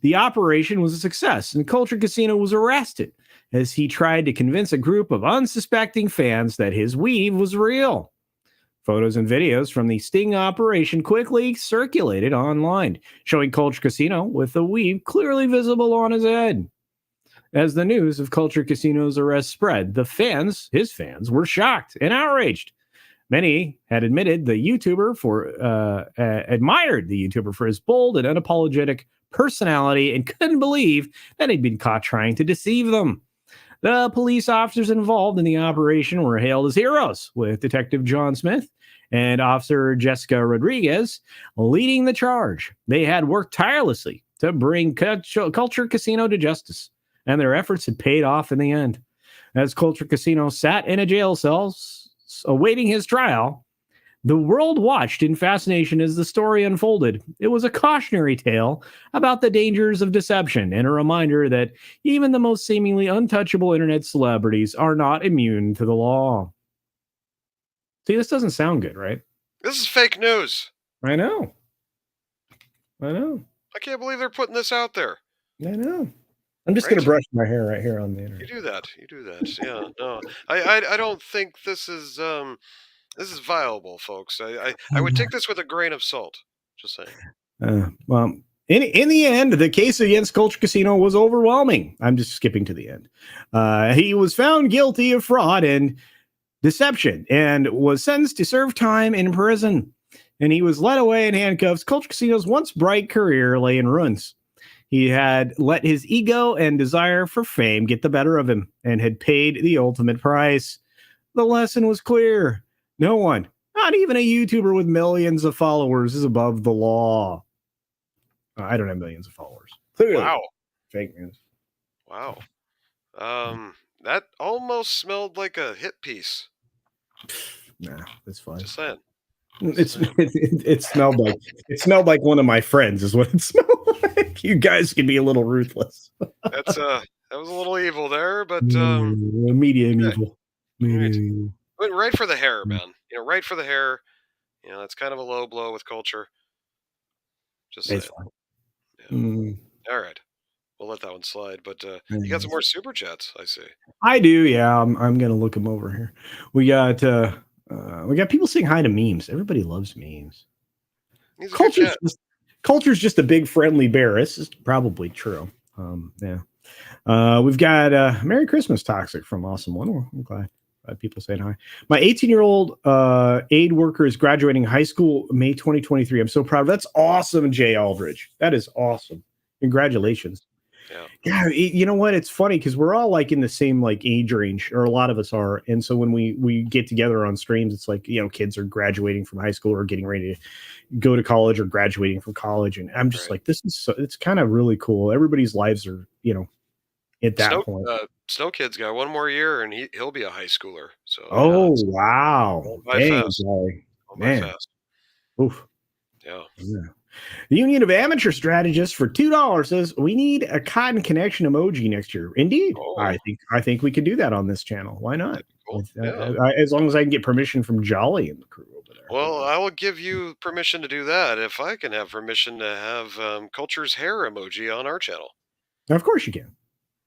The operation was a success, and CultureCasino was arrested as he tried to convince a group of unsuspecting fans that his weave was real. Photos and videos from the sting operation quickly circulated online, showing CultureCasino with the weave clearly visible on his head. As the news of CultureCasino's arrest spread, his fans, were shocked and outraged. Many had admitted the YouTuber admired the YouTuber for his bold and unapologetic personality and couldn't believe that he'd been caught trying to deceive them. The police officers involved in the operation were hailed as heroes, with Detective John Smith and Officer Jessica Rodriguez leading the charge. They had worked tirelessly to bring CultureCasino to justice, and their efforts had paid off in the end. As CultureCasino sat in a jail cell awaiting his trial, the world watched in fascination as the story unfolded. It was a cautionary tale about the dangers of deception and a reminder that even the most seemingly untouchable internet celebrities are not immune to the law. See, this doesn't sound good, right? This is fake news. I know. I can't believe they're putting this out there. I know. I'm just going to brush my hair right here on the internet. You do that. Yeah, no. I don't think this is viable, folks. I would take this with a grain of salt. Just saying. Well, in the end, the case against CultureCasino was overwhelming. I'm just skipping to the end. He was found guilty of fraud and deception and was sentenced to serve time in prison. And he was led away in handcuffs. CultureCasino's once bright career lay in ruins. He had let his ego and desire for fame get the better of him and had paid the ultimate price. The lesson was clear. No one, not even a YouTuber with millions of followers, is above the law. I don't have millions of followers. Clearly, Wow. fake news. Wow. That almost smelled like a hit piece. Nah, that's fine. Just saying. Just It's saying. it smelled like one of my friends is what it smelled like. You guys can be a little ruthless. That was a little evil there, but Medium okay. evil. All right. Medium evil. Went right for the hair, man. Right for the hair. That's kind of a low blow with culture. Just It's saying. fine. Yeah. All right. We'll let that one slide. But you got some more super chats, I see. I do, yeah. I'm gonna look them over here. We got people saying hi to memes. Everybody loves memes. He's a good Culture's chat. just culture's just a big friendly bear. This is probably true. Yeah. We've got Merry Christmas Toxic from Awesome One. I'm glad people saying hi. My 18-year-old aid worker is graduating high school May 2023. I'm so proud. That's awesome, Jay Aldridge. That is awesome. Congratulations. Yeah, you know what? It's funny because we're all like in the same like age range, or a lot of us are. And so when we get together on streams, it's like, kids are graduating from high school or getting ready to go to college or graduating from college. And I'm just like, this is it's kind of really cool. Everybody's lives are, at that point. Snow Kid's got one more year, and he'll be a high schooler. So Oh, wow. going by Dang, fast. boy. Going by fast. Oof. Yeah. The Union of Amateur Strategists for $2 says we need a Cotton Connection emoji next year. Indeed, I think we could do that on this channel. Why not? Cool. As long as I can get permission from Jolly and the crew over there. Well, I will give you permission to do that if I can have permission to have Culture's hair emoji on our channel. Of course you can.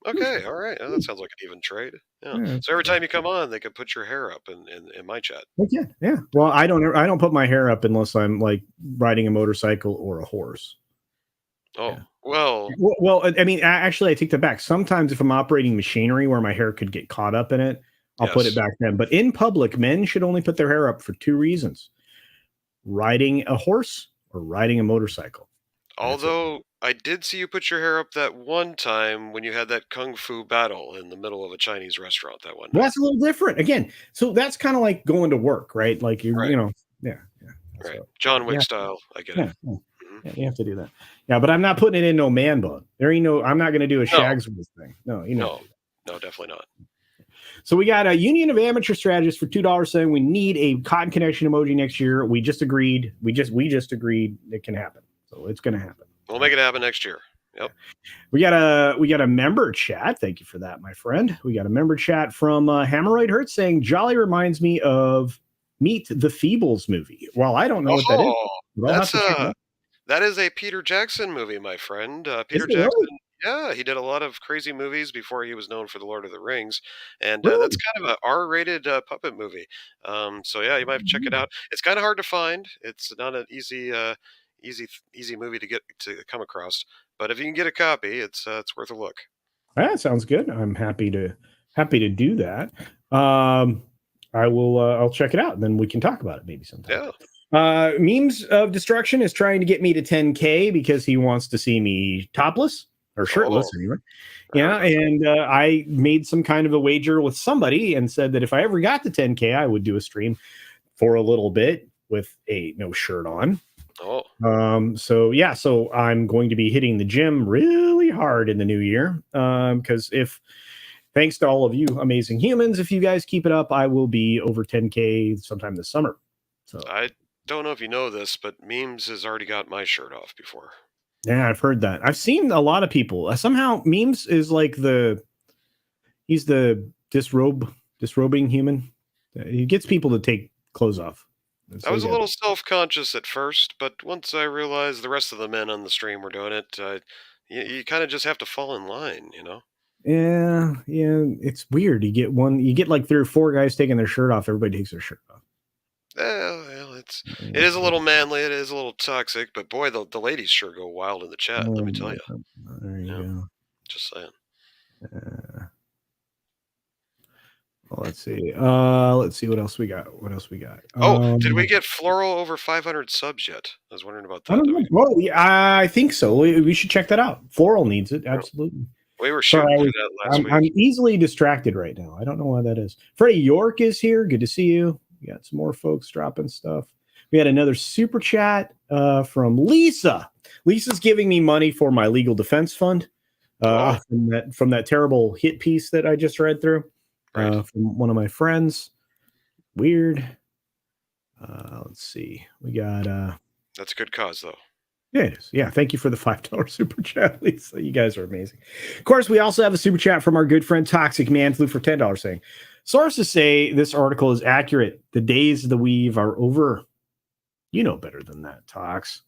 Okay, all right. That sounds like an even trade. Yeah. So every time you come on, they can put your hair up in my chat. Yeah. Well, I don't put my hair up unless I'm like riding a motorcycle or a horse. Oh, well. Well, I mean, actually, I take that back. Sometimes if I'm operating machinery where my hair could get caught up in it, I'll put it back then. But in public, men should only put their hair up for 2 reasons: riding a horse or riding a motorcycle. Although I did see you put your hair up that one time when you had that kung fu battle in the middle of a Chinese restaurant that one night. Well, that's a little different. Again, so that's kind of like going to work, right? Like yeah. Right. So, John Wick style. I get it. Yeah, you have to do that. Yeah, but I'm not putting it in no man bun. There ain't no. I'm not going to do a Shagsworth thing. No, No, definitely not. So we got a Union of Amateur Strategists for $2 saying we need a Cotton Connection emoji next year. We just agreed. We just agreed it can happen. So it's going to happen. We'll make it happen next year. Yep. We got a member chat. Thank you for that, my friend. We got a member chat from Hemorrhoid Hurt saying Jolly reminds me of Meet the Feebles movie. Well, I don't know what that is. That is a Peter Jackson movie, my friend. Peter Jackson. Really? Yeah, he did a lot of crazy movies before he was known for The Lord of the Rings, and that's kind of an R-rated puppet movie. So yeah, you might have to check it out. It's kind of hard to find. It's not an easy movie to come across. But if you can get a copy, it's worth a look. That sounds good. I'm happy to do that. I will. I'll check it out, and then we can talk about it maybe sometime. Yeah. Memes of Destruction is trying to get me to 10K because he wants to see me topless or shirtless anyway. Yeah, and I made some kind of a wager with somebody and said that if I ever got to 10K, I would do a stream for a little bit with no shirt on. So I'm going to be hitting the gym really hard in the new year. Because thanks to all of you amazing humans, if you guys keep it up, I will be over 10K sometime this summer. So I don't know if you know this, but Memes has already got my shirt off before. Yeah, I've heard that. I've seen a lot of people. Somehow Memes is like he's the disrobing human. He gets people to take clothes off. I was a little self-conscious at first, but once I realized the rest of the men on the stream were doing it, you kind of just have to fall in line, Yeah, it's weird. You get like 3 or 4 guys taking their shirt off. Everybody takes their shirt off. Well, it is a little manly. It is a little toxic, but boy, the ladies sure go wild in the chat. Let me tell you. There you go. Just saying. Well, let's see. Let's see what else we got. Did we get Floral over 500 subs yet? I was wondering about that. I don't know. Well, I think so. We should check that out. Floral needs it. Absolutely. We were shooting through that last week. I'm easily distracted right now. I don't know why that is. Freddie York is here. Good to see you. We got some more folks dropping stuff. We had another super chat from Lisa. Lisa's giving me money for my legal defense fund from that terrible hit piece that I just read through from one of my friends. Weird. Let's see. We got. That's a good cause, though. Yeah, it is. Yeah, thank you for the $5 super chat, Lisa. You guys are amazing. Of course, we also have a super chat from our good friend Toxic Man Flew for $10 saying, sources say this article is accurate. The days of the weave are over. You know better than that, Tox.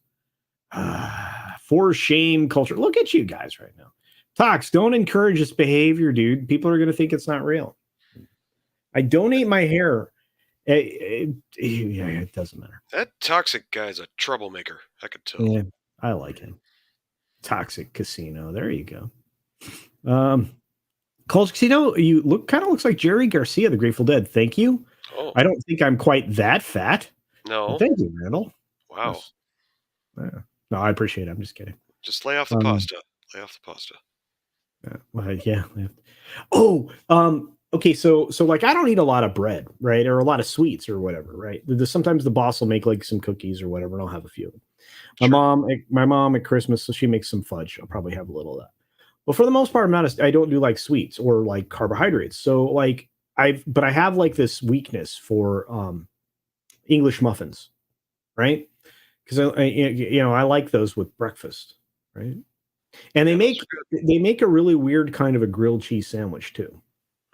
For shame culture. Look at you guys right now. Tox, don't encourage this behavior, dude. People are going to think it's not real. I donate my hair. It doesn't matter. That Toxic guy's a troublemaker. I could tell. Yeah, I like him. Toxic Casino. There you go. CultureCasino, you looks like Jerry Garcia, the Grateful Dead. Thank you. Oh. I don't think I'm quite that fat. No. Thank you, Randall. Wow. Yes. Yeah. No, I appreciate it. I'm just kidding. Just lay off the pasta. Lay off the pasta. Yeah. Oh, okay. So like I don't eat a lot of bread, right? Or a lot of sweets or whatever, right? Sometimes the boss will make like some cookies or whatever, and I'll have a few of them. My mom at Christmas, so she makes some fudge. I'll probably have a little of that. But for the most part, I don't do like sweets or like carbohydrates. So like I have like this weakness for English muffins, right? Because I like those with breakfast, right? And they make a really weird kind of a grilled cheese sandwich too.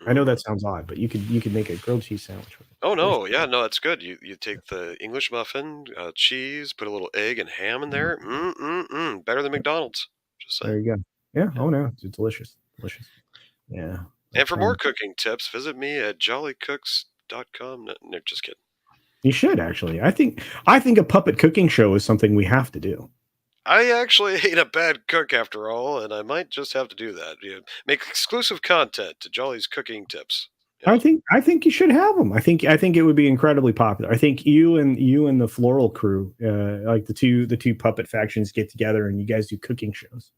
I know that sounds odd, but you could make a grilled cheese sandwich with it. Oh no, yeah, no, that's good. You take the English muffin, cheese, put a little egg and ham in there. Better than McDonald's. Just saying. There you go. Yeah. Oh no, it's delicious. Yeah. And for more cooking tips, visit me at jollycooks.com. No, just kidding. You should actually. I think a puppet cooking show is something we have to do. I actually ain't a bad cook after all, and I might just have to do that. Make exclusive content to Jolly's cooking tips. I think you should have them. I think it would be incredibly popular. I think you and the Floral crew, like the two puppet factions, get together and you guys do cooking shows.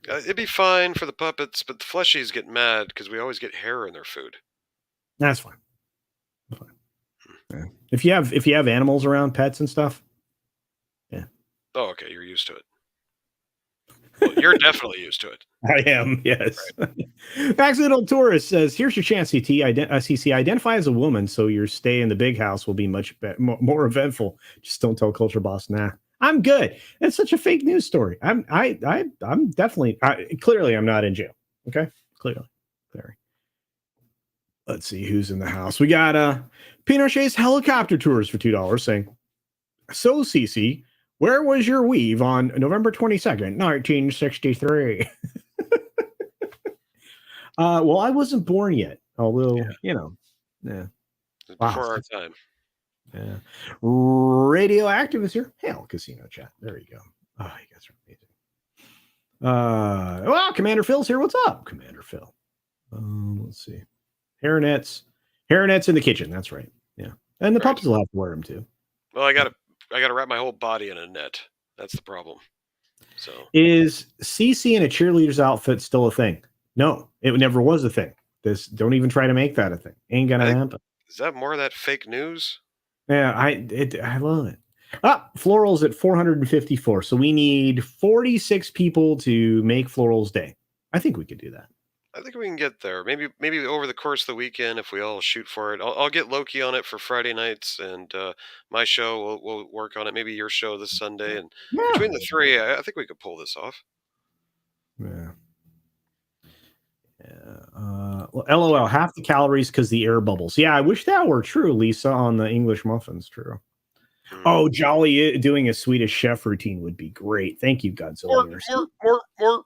It'd be fine for the puppets, but the fleshies get mad because we always get hair in their food. That's fine. Yeah. If you have animals around, pets and stuff. Yeah. Oh, okay. You're used to it. Well, you're definitely used to it. I am, yes. Right. Accidental Tourist says, here's your chance, CC. Identify as a woman so your stay in the big house will be much more eventful. Just don't tell Culture Boss, nah. I'm good. It's such a fake news story. I'm definitely, clearly I'm not in jail. Okay? Clearly. Let's see who's in the house. We got Pinochet's helicopter tours for $2 saying, so CC, where was your weave on November 22nd, 1963? Well, I wasn't born yet, although, yeah. Before our time. Yeah. Radioactive is here. Hell, Casino Chat. There you go. Oh, you guys are amazing. Well, Commander Phil's here. What's up, Commander Phil? Let's see. Hairnets in the kitchen. That's right. Yeah. And the pups will have to wear them too. Well, I gotta wrap my whole body in a net. That's the problem. So is CC in a cheerleader's outfit still a thing? No, it never was a thing. Don't even try to make that a thing. Ain't gonna happen. Is that more of that fake news? Yeah, I love it. Florals at 454. So we need 46 people to make Florals Day. I think we could do that. I think we can get there. Maybe over the course of the weekend, if we all shoot for it. I'll get Loki on it for Friday nights, and my show we'll work on it. Maybe your show this Sunday, and between the three, I think we could pull this off. Yeah. LOL, half the calories because the air bubbles. Yeah, I wish that were true, Lisa, on the English muffins. True. Oh, Jolly doing a Swedish chef routine would be great. Thank you, Godzilla. More.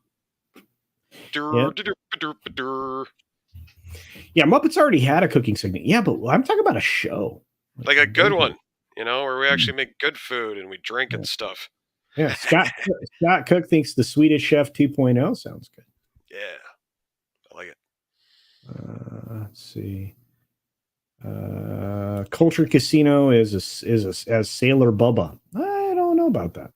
Yeah, Muppets already had a cooking segment. Yeah, but I'm talking about a show. Like a good one, where we actually make good food and we drink and stuff. Yeah, Scott Cook thinks the Swedish Chef 2.0 sounds good. Yeah, I like it. Let's see. Culture Casino is as Sailor Bubba. I don't know about that.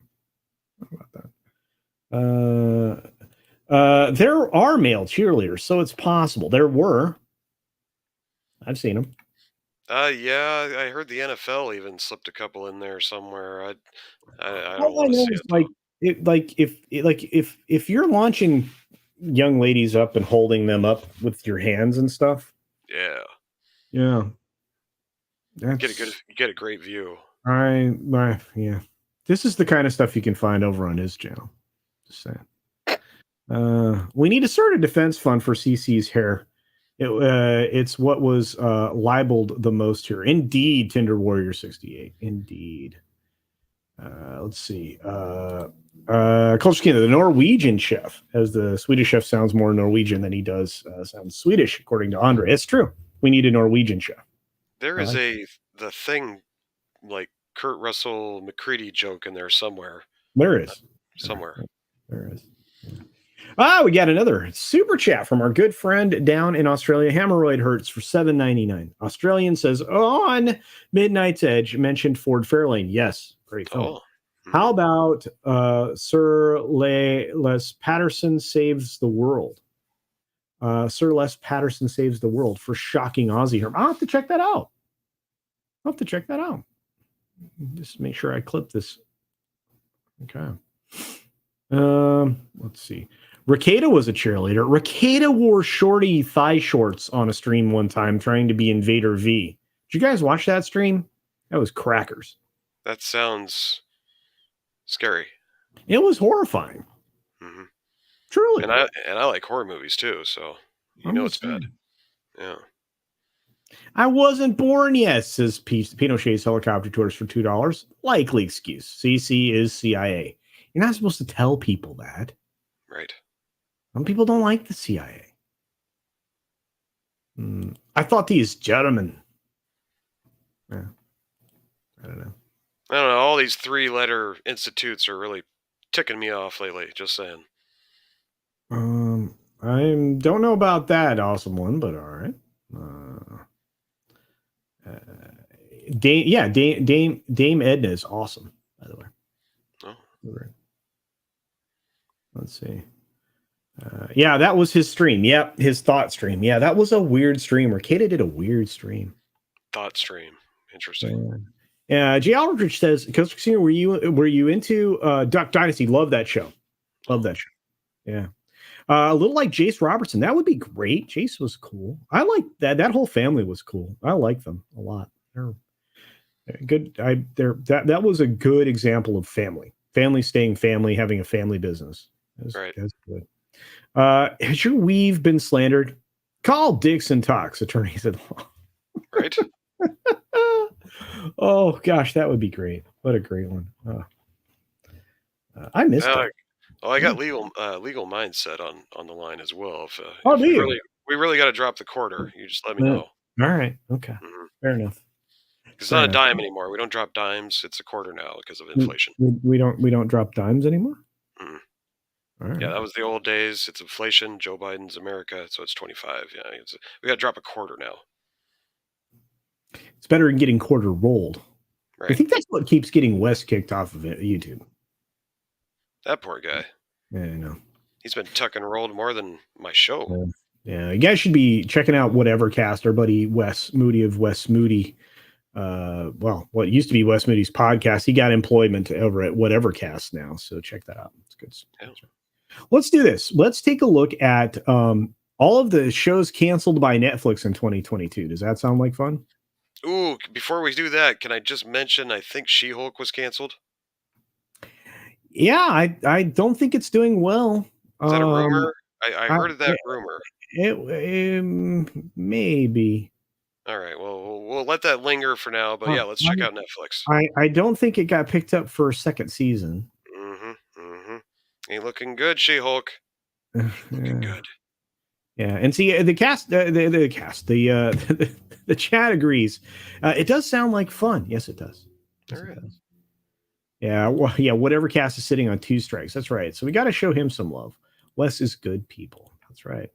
There are male cheerleaders, so it's possible. There were. I've seen them. Yeah, I heard the NFL even slipped a couple in there somewhere. I don't All I want to know see is it though. if you're launching young ladies up and holding them up with your hands and stuff, Yeah, yeah, you that's get a great view. yeah. This is the kind of stuff you can find over on his channel. Just saying. We need to start a defense fund for CC's hair. It's what was libeled the most here. Indeed, Tinder Warrior 68. Indeed. Let's see. CultureCasino, the Norwegian chef, as the Swedish chef sounds more Norwegian than he does sounds Swedish, according to Andre. It's true. We need a Norwegian chef. There I is like the thing like Kurt Russell McCready joke in there somewhere. There is. Somewhere. There is. We got another super chat from our good friend down in Australia. Hemorrhoid hurts for $7.99. Australian says on Midnight's Edge mentioned Ford Fairlane. Yes, great film. Oh. How about Sir Les Patterson Saves the World? Sir Les Patterson Saves the World for shocking Aussie humor. I'll have to check that out. Just make sure I clip this. Okay. Let's see. Rakeda was a cheerleader. Rakeda wore shorty thigh shorts on a stream one time trying to be Invader V. Did you guys watch that stream? That was crackers. That sounds scary. It was horrifying. Hmm. Truly. And I like horror movies too, so it's bad. Yeah. I wasn't born yet, says Pinochet's helicopter tours for $2. Likely excuse. CC is CIA. You're not supposed to tell people that. Right. Some people don't like the CIA. I thought these gentlemen. Yeah. I don't know. All these 3-letter institutes are really ticking me off lately. Just saying. I don't know about that awesome one, but all right. Dame Edna is awesome, by the way. Oh. Let's see. Yeah, that was his stream. Yep, his thought stream. Yeah, that was a weird stream. Arcada did a weird stream. Thought stream. Interesting. Yeah. J. Aldrich says, CultureCasino, were you into Duck Dynasty? Love that show. Love that show. Yeah. A little like Jace Robertson. That would be great. Jace was cool. I like that. That whole family was cool. I like them a lot. They're good. That was a good example of family. Family staying family, having a family business. That's good. Has your weave been slandered? Call Dixon Talks, attorneys at law. Right. Oh gosh, that would be great. What a great one. I missed it. I got legal mindset on the line as well. If do you? We really got to drop the quarter, you just let me know. All right. Okay. Mm-hmm. Fair enough. It's not a dime anymore. We don't drop dimes. It's a quarter now because of inflation. We don't drop dimes anymore. Mm-hmm. Right. Yeah, that was the old days. It's inflation. Joe Biden's America, so it's 25. Yeah, we got to drop a quarter now. It's better than getting quarter rolled. Right. I think that's what keeps getting Wes kicked off of YouTube. That poor guy. Yeah, I know. He's been tuck and rolled more than my show. Yeah, you guys should be checking out Whatever Cast. Our buddy Wes Moody of Wes Moody. What used to be Wes Moody's podcast. He got employment over at Whatever Cast now. So check that out. It's good. Yeah. Let's do this. Let's take a look at all of the shows canceled by Netflix in 2022. Does that sound like fun? Ooh, before we do that, can I just mention I think She-Hulk was canceled? Yeah, I don't think it's doing well. Is that a rumor? I heard of that rumor. It maybe. All right, well, we'll let that linger for now, but yeah, let's check out Netflix. I don't think it got picked up for a second season. Ain't looking good, She-Hulk. Looking good. Yeah, and see the cast, the chat agrees. It does sound like fun. Yes, it does. Yes, all right. It does. Yeah, well, yeah. Whatever Cast is sitting on 2 strikes. That's right. So we got to show him some love. Wes is good people. That's right.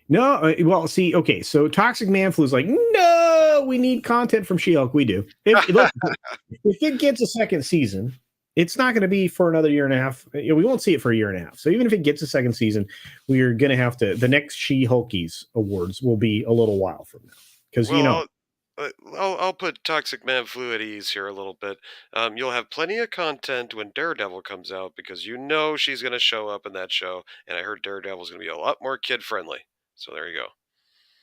No, well, see, okay. So Toxic Man Flu is like, no, we need content from She-Hulk. We do. If it gets a second season, it's not going to be for another year and a half. We won't see it for a year and a half. So even if it gets a second season, we are going to have to. The next She-Hulkies awards will be a little while from now because I'll put Toxic Man Flu at ease here a little bit. You'll have plenty of content when Daredevil comes out because you know she's going to show up in that show, and I heard Daredevil's going to be a lot more kid friendly. So there you go.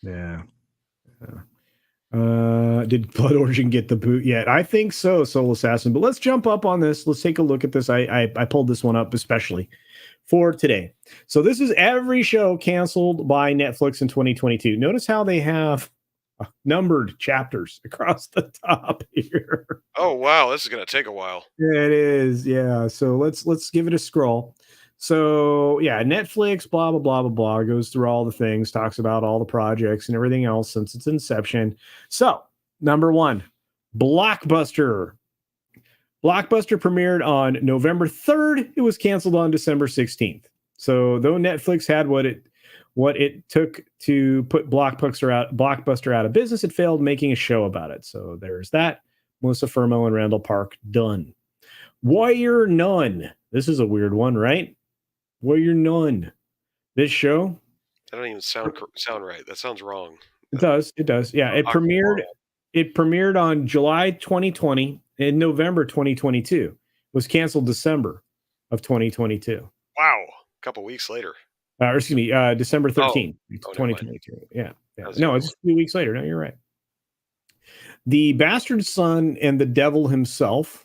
Yeah. Did Blood Origin get the boot yet? I think so, Soul Assassin. But let's jump up on this. Let's take a look at this. I pulled this one up especially for today. So this is every show canceled by Netflix in 2022. Notice how they have numbered chapters across the top here. Oh wow, this is going to take a while. It is, yeah. So let's give it a scroll. So yeah, Netflix, blah blah blah blah blah, goes through all the things, talks about all the projects and everything else since its inception. So number one, Blockbuster. Blockbuster premiered on November 3rd. It was canceled on December 16th. So though Netflix had what it took to put Blockbuster out of business, it failed making a show about it. So there's that. Melissa Furmo and Randall Park done. Warrior Nun. This is a weird one, right? Warrior Nun. This show. That don't even sound right. That sounds wrong. It does. It does. Yeah. It premiered on July 2020. In November 2022. Was canceled December of 2022. Wow. A couple weeks later. Or excuse me, December 13th, 2022. Yeah. No, it's just a few weeks later. No, you're right. The Bastard Son and the Devil Himself.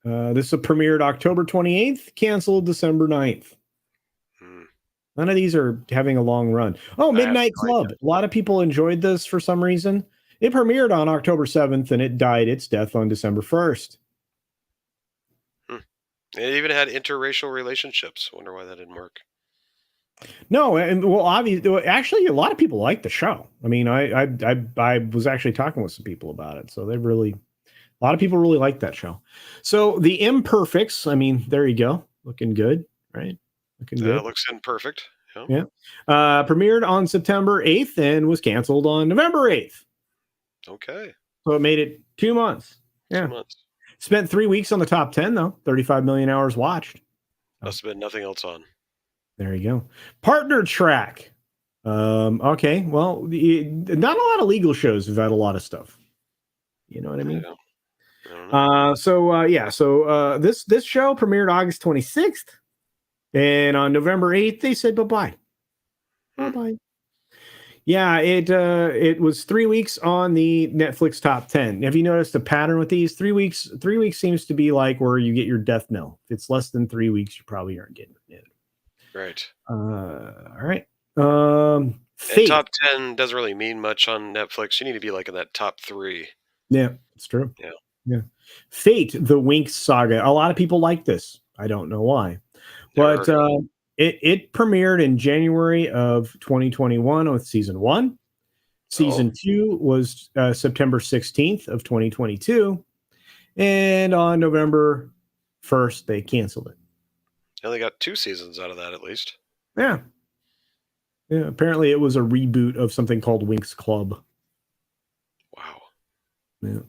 This premiered October 28th, canceled December 9th. None of these are having a long run. Oh, Midnight Club. A lot of people enjoyed this for some reason. It premiered on October 7th and it died its death on December 1st. It even had interracial relationships. Wonder why that didn't work. No, and well, obviously, actually, a lot of people like the show. I mean, I was actually talking with some people about it, so a lot of people really like that show. So the Imperfects, I mean, there you go, looking good, right? Looking good. Looks imperfect. Yeah. Premiered on September 8th and was canceled on November 8th. Okay. So it made it 2 months. Yeah. 2 months. Spent 3 weeks on the top 10, though. 35 million hours watched. Must have been nothing else on. There you go. Partner Track. Okay. Well, not a lot of legal shows have had a lot of stuff. You know what I mean? Yeah. I So this show premiered August 26th. And on November 8th, they said bye-bye. Bye-bye. Yeah, it was 3 weeks on the Netflix top 10. Have you noticed a pattern with these? 3 weeks seems to be like where you get your death knell. If it's less than 3 weeks, you probably aren't getting it. Right. All right. Fate. Top 10 doesn't really mean much on Netflix. You need to be like in that top 3. Yeah, it's true. Yeah. Fate, the Winx Saga. A lot of people like this. I don't know why. But it premiered in January of 2021 with season 1. Season 2 was September 16th of 2022. And on November 1st, they canceled it. And they got 2 seasons out of that at least. Yeah. Yeah. Apparently it was a reboot of something called Winx Club. Wow. Yeah.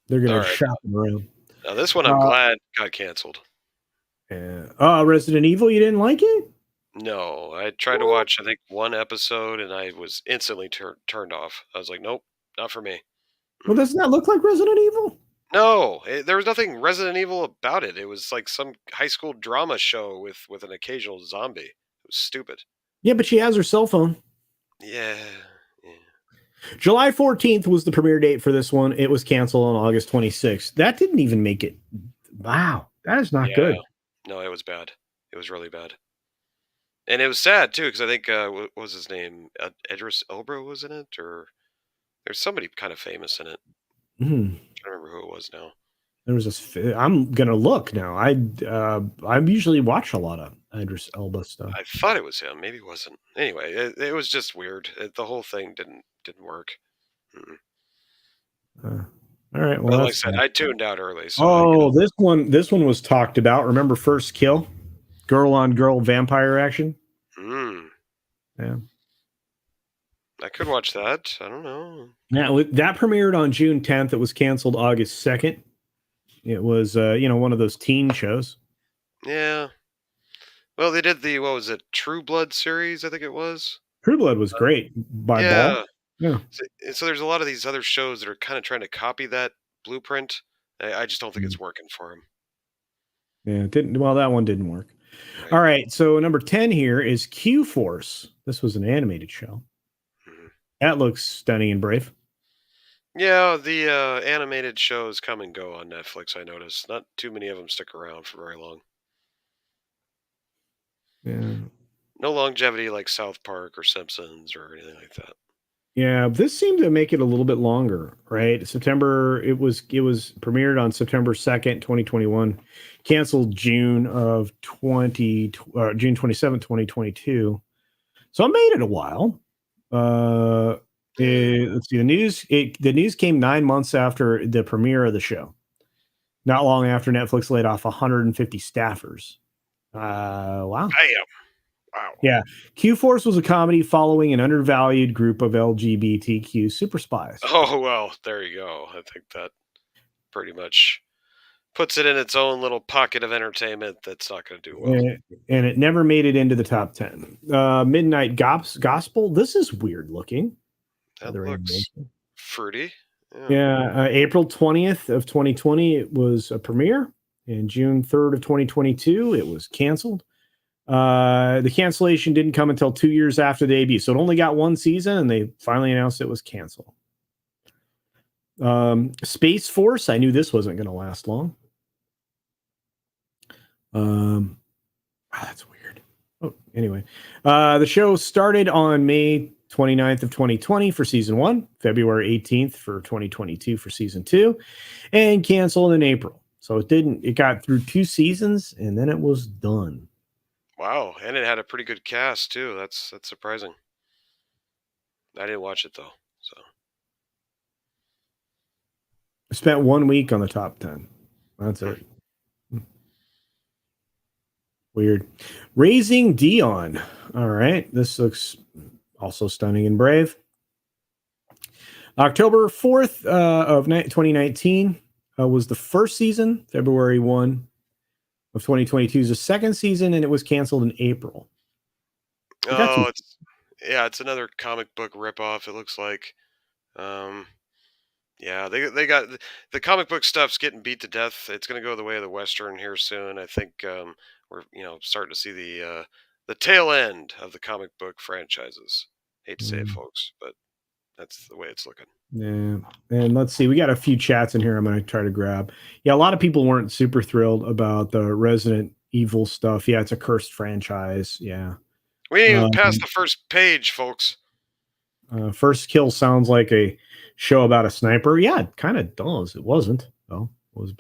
They're going to shop them around. Now this one I'm glad got canceled. Yeah. Resident Evil, you didn't like it? No, I tried to watch, I think, 1 episode, and I was instantly turned off. I was like, nope, not for me. Well, doesn't that look like Resident Evil? No, there was nothing Resident Evil about it. It was like some high school drama show with an occasional zombie. It was stupid. Yeah, but she has her cell phone. Yeah. July 14th was the premiere date for this one. It was canceled on August 26th. That didn't even make it. Wow, that is not good. No, it was bad. It was really bad. And it was sad, too, because I think, what was his name? Idris Elba was in it? Or there's somebody kind of famous in it. I'm trying to remember who it was now. There was this. I'm going to look now. I usually watch a lot of Idris Elba stuff. I thought it was him. Maybe it wasn't. Anyway, it was just weird. The whole thing didn't work. All right. Well, like I said, I tuned out early. So this one was talked about. Remember First Kill? Girl on girl vampire action. Yeah. I could watch that. I don't know. Yeah, that premiered on June 10th. It was canceled August 2nd. It was, one of those teen shows. Yeah. Well, they did the, what was it, True Blood series, I think it was. True Blood was great by Ball. Yeah. Yeah. So there's a lot of these other shows that are kind of trying to copy that blueprint. I just don't think Mm. it's working for them. Yeah, it didn't well, that one didn't work. Right. All right, so number 10 here is Q Force. This was an animated show. Mhm. That looks stunning and brave. Yeah, the animated shows come and go on Netflix. I noticed not too many of them stick around for very long. Yeah. No longevity like South Park or Simpsons or anything like that. Yeah, this seemed to make it a little bit longer, right? September it was premiered on September 2nd, 2021, canceled June 27th, 2022. So I made it a while. Uh Eh, let's see, the news came 9 months after the premiere of the show. Not long after Netflix laid off 150 staffers. Wow. Damn. Wow. Yeah. Q Force was a comedy following an undervalued group of LGBTQ super spies. Oh well, there you go. I think that pretty much puts it in its own little pocket of entertainment that's not going to do well. And it never made it into the top 10. Midnight Gospel. This is weird looking. That Other looks animation. fruity. Yeah. Yeah. April 20th of 2020, it was a premiere. And June 3rd of 2022, it was canceled. The cancellation didn't come until 2 years after the debut. So it only got one season and they finally announced it was canceled. Space Force. I knew this wasn't going to last long. That's weird. Oh, anyway, the show started on May 29th of 2020 for season 1, February 18th for 2022 for season 2, and canceled in April. So it got through 2 seasons and then it was done. Wow, and it had a pretty good cast too. That's surprising. I didn't watch it though. So I spent 1 week on the top 10. That's hmm. it. Weird. Raising Dion. All right. This looks also stunning and brave. October 4th of 2019 was the first season. February 1 of 2022 is the second season, and it was canceled in April. It got Oh, some. it's another comic book ripoff. It looks like. Um, yeah, they got the comic book stuff's getting beat to death. It's going to go the way of the western here soon. I think we're starting to see the tail end of the comic book franchises. Hate to say it, Mm, folks, but that's the way it's looking. yeah. And let's see. We got a few chats in here I'm going to try to grab. Yeah, a lot of people weren't super thrilled about the Resident Evil stuff. Yeah, it's a cursed franchise. Yeah. We ain't even Um, past the first page, folks. First Kill sounds like a show about a sniper. Yeah, it kind of does. It wasn't. Well, it was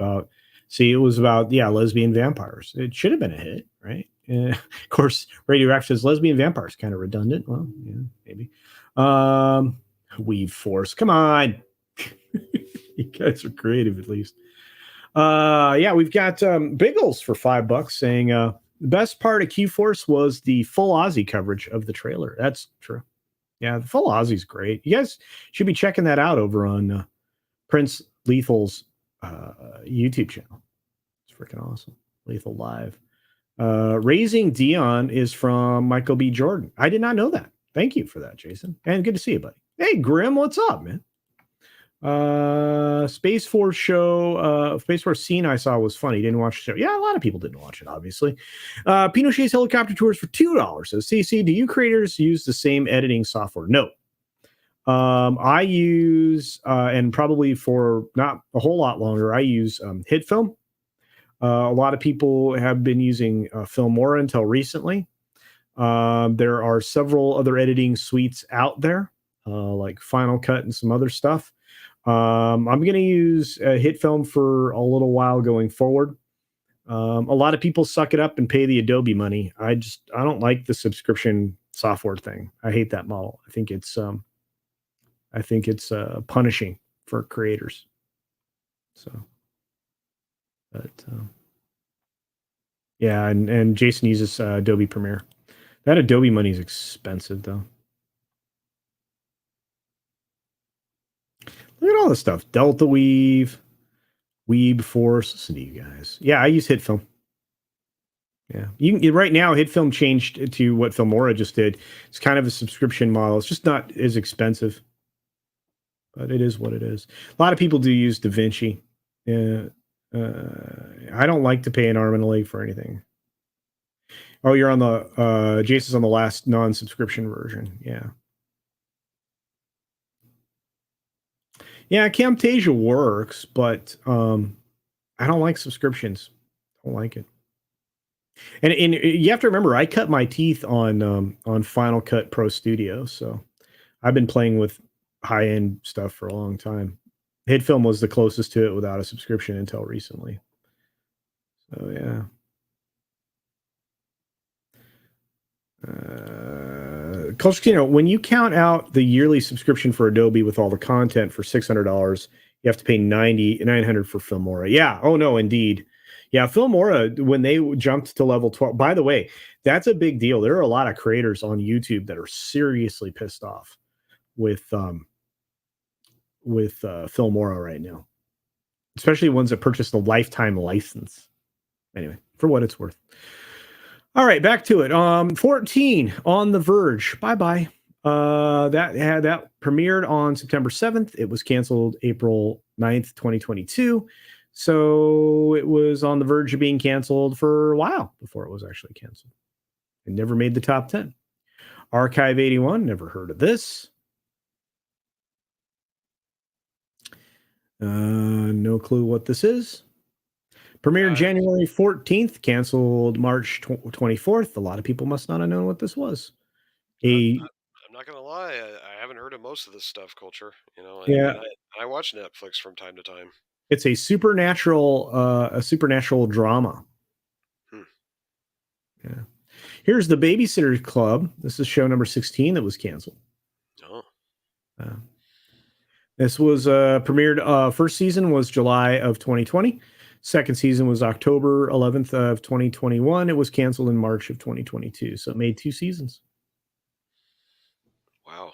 about, yeah, lesbian vampires. It should have been a hit, right? Of course, Radioactive says lesbian vampires kind of redundant. Well, yeah, maybe. Weave Force. Come on. You guys are creative at least. Yeah, we've got Biggles for $5 saying the best part of Q Force was the full Aussie coverage of the trailer. That's true. Yeah, the full Aussie's great. You guys should be checking that out over on Prince Lethal's YouTube channel. It's freaking awesome. Lethal Live. Raising Dion is from Michael B. Jordan. I did not know that. Thank you for that, Jason. And good to see you, buddy. Hey, Grim, what's up, man? Space Force show, Space Force scene I saw was funny. Didn't watch the show. Yeah, a lot of people didn't watch it, obviously. Pinochet's helicopter tours for $2. Says CC, do you creators use the same editing software? No. I use and probably for not a whole lot longer, I use HitFilm. A lot of people have been using Filmora until recently. There are several other editing suites out there, like Final Cut and some other stuff. I'm going to use HitFilm for a little while going forward. A lot of people suck it up and pay the Adobe money. I don't like the subscription software thing. I hate that model. I think it's punishing for creators. So, but yeah, and Jason uses Adobe Premiere. That Adobe money is expensive though. Look at all this stuff. Delta Weave, Weeb Force. Listen to you guys. Yeah, I use HitFilm. Yeah. Right now, HitFilm changed to what Filmora just did. It's kind of a subscription model. It's just not as expensive, but it is what it is. A lot of people do use DaVinci. Yeah. I don't like to pay an arm and a leg for anything. Oh, you're on the Jason's on the last non-subscription version. Yeah. Yeah, Camtasia works, but I don't like subscriptions. I don't like it. And you have to remember, I cut my teeth on Final Cut Pro Studio, so I've been playing with high end stuff for a long time. HitFilm was the closest to it without a subscription until recently. So yeah. CultureCasino, when you count out the yearly subscription for Adobe with all the content for $600, you have to pay $900 for Filmora. Yeah. Oh no, indeed. Yeah, Filmora, when they jumped to level 12, by the way, that's a big deal. There are a lot of creators on YouTube that are seriously pissed off with Filmora right now, especially ones that purchased the lifetime license. Anyway, for what it's worth. All right, back to it. 14 On the Verge. Bye-bye. That premiered on September 7th. It was canceled April 9th, 2022. So it was on the verge of being canceled for a while before it was actually canceled. It never made the top 10. Archive 81, never heard of this. No clue what this is. Premiered January 14th, canceled March 24th. A lot of people must not have known what this was. I'm not gonna lie, I haven't heard of most of this stuff, Culture. Yeah, And I watch Netflix from time to time. it's a supernatural drama. Hmm. Yeah. Here's the Babysitters Club. This is show number 16 that was canceled. Oh. This was premiered. First season was July of 2020. Second season was October 11th of 2021. It was canceled in March of 2022. So it made 2 seasons. Wow.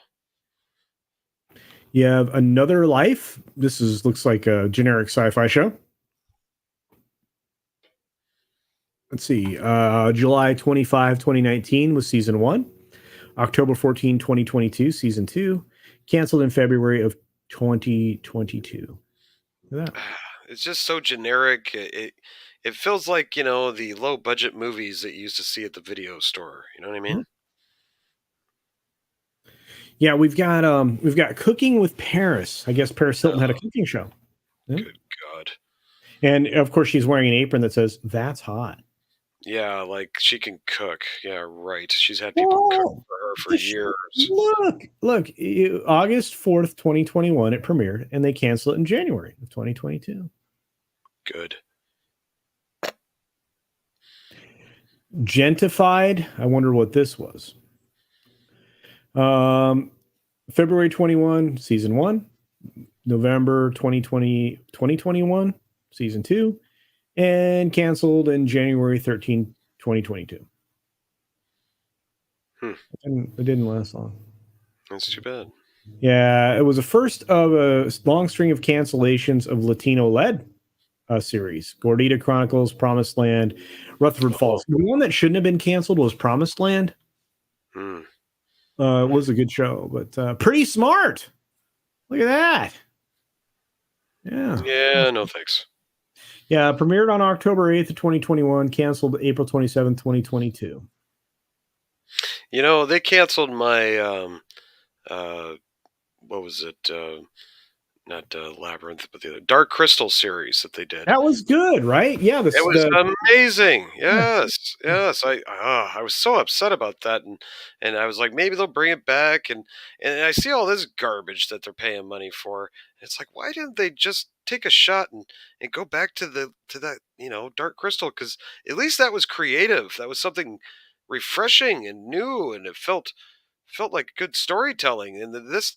You have Another Life. This looks like a generic sci-fi show. Let's see. July 25, 2019 was season 1. October 14, 2022, season 2. Canceled in February of 2022. Look at that. It's just so generic. It feels like, the low budget movies that you used to see at the video store. You know what I mean? Yeah, we've got Cooking with Paris. I guess Paris Hilton had a cooking show. Yeah. Good God. And of course, she's wearing an apron that says "That's hot." Yeah, like she can cook. Yeah, right. She's had people cook for her for years. Look, August 4th, 2021, it premiered, and they canceled it in January of 2022. Good. Gentified. I wonder what this was. February 21, season 1. November 2021, season 2. And canceled in January 13, 2022. It didn't last long. That's too bad. Yeah, it was the first of a long string of cancellations of Latino-led series. Gordita Chronicles, Promised Land, Rutherford Falls. The one that shouldn't have been canceled was Promised Land. It was a good show, but Pretty Smart. Look at that. Yeah. Yeah, no thanks. Yeah, premiered on October 8th of 2021, canceled April 27th, 2022. They canceled my what was it? Not Labyrinth, but the other Dark Crystal series that they did. That was good, right? Yeah, it was amazing. Yes, yes. I was so upset about that, and I was like, maybe they'll bring it back, and I see all this garbage that they're paying money for. It's like, why didn't they just take a shot and go back to that Dark Crystal? Because at least that was creative. That was something refreshing and new, and it felt like good storytelling. And this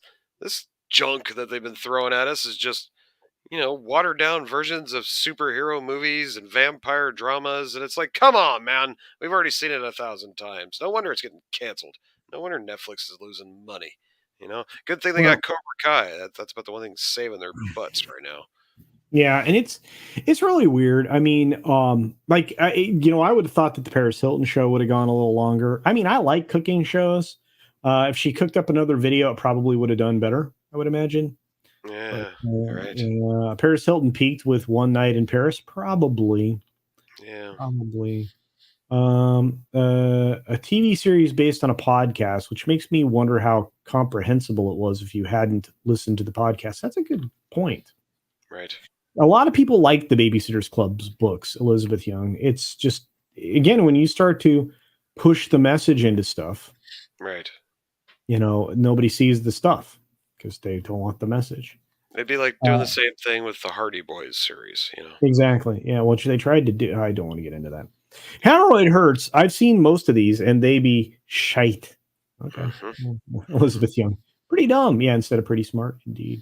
junk that they've been throwing at us is just watered down versions of superhero movies and vampire dramas. And it's like, come on, man. We've already seen it 1,000 times. No wonder it's getting canceled. No wonder Netflix is losing money. Good thing they got Cobra Kai. That's about the one thing saving their butts right now. Yeah, and it's really weird. I mean, like I would have thought that the Paris Hilton show would have gone a little longer. I mean, I like cooking shows. If she cooked up another video, it probably would have done better, I would imagine. But Yeah, right. Paris Hilton peaked with One Night in Paris, probably, Yeah. probably. A TV series based on a podcast, which makes me wonder how comprehensible it was if you hadn't listened to the podcast. That's a good point. Right. A lot of people like the Babysitters Club's books, Elizabeth Young. It's just, again, when you start to push the message into stuff, Right. nobody sees the stuff because they don't want the message. It'd be like doing Uh, the same thing with the Hardy Boys series. exactly. Yeah. Which they tried to do. I don't want to get into that. Hemorrhoid hurts. I've seen most of these and they be shite. Okay. Hmm. Elizabeth Young. Pretty dumb. Yeah. Instead of pretty smart, indeed.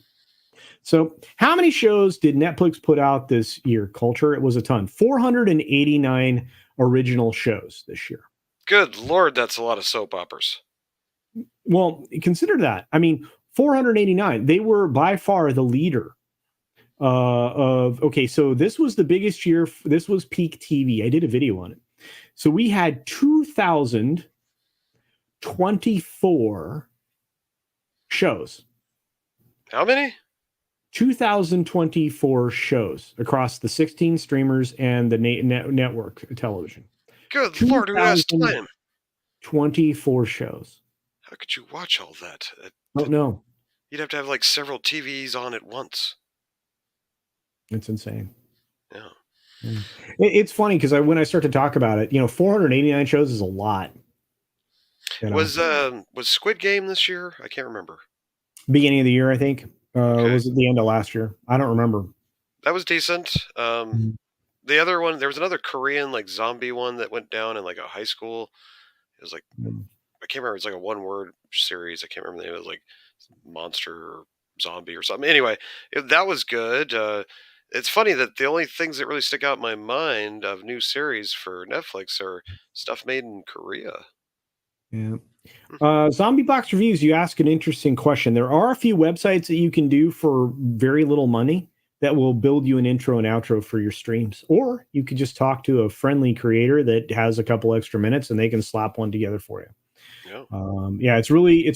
So, how many shows did Netflix put out this year? Culture, it was a ton. 489 original shows this year. Good Lord, that's a lot of soap operas. Well, consider that. I mean, 489. They were by far the leader okay, so this was the biggest year. This was peak TV. I did a video on it. So we had 2,024 shows. How many? 2,024 shows across the 16 streamers and the network television. Good Lord, who has time? 2,024 shows. How could you watch all that? Oh, no. You'd have to have like several TVs on at once. It's insane. Yeah. It's funny because when I start to talk about it, 489 shows is a lot. Was Squid Game this year? I can't remember. Beginning of the year, I think. Or Okay. was it the end of last year? I don't remember. That was decent. Mhm. The other one, there was another Korean like zombie one that went down in like a high school. It was like I can't remember. It's like a one word series. I can't remember the name. It was like monster or zombie or something. Anyway, that was good. It's funny that the only things that really stick out in my mind of new series for Netflix are stuff made in Korea. Yeah. Zombie Box Reviews, you ask an interesting question. There are a few websites that you can do for very little money that will build you an intro and outro for your streams. Or you could just talk to a friendly creator that has a couple extra minutes and they can slap one together for you. Yeah. Yeah, it's really,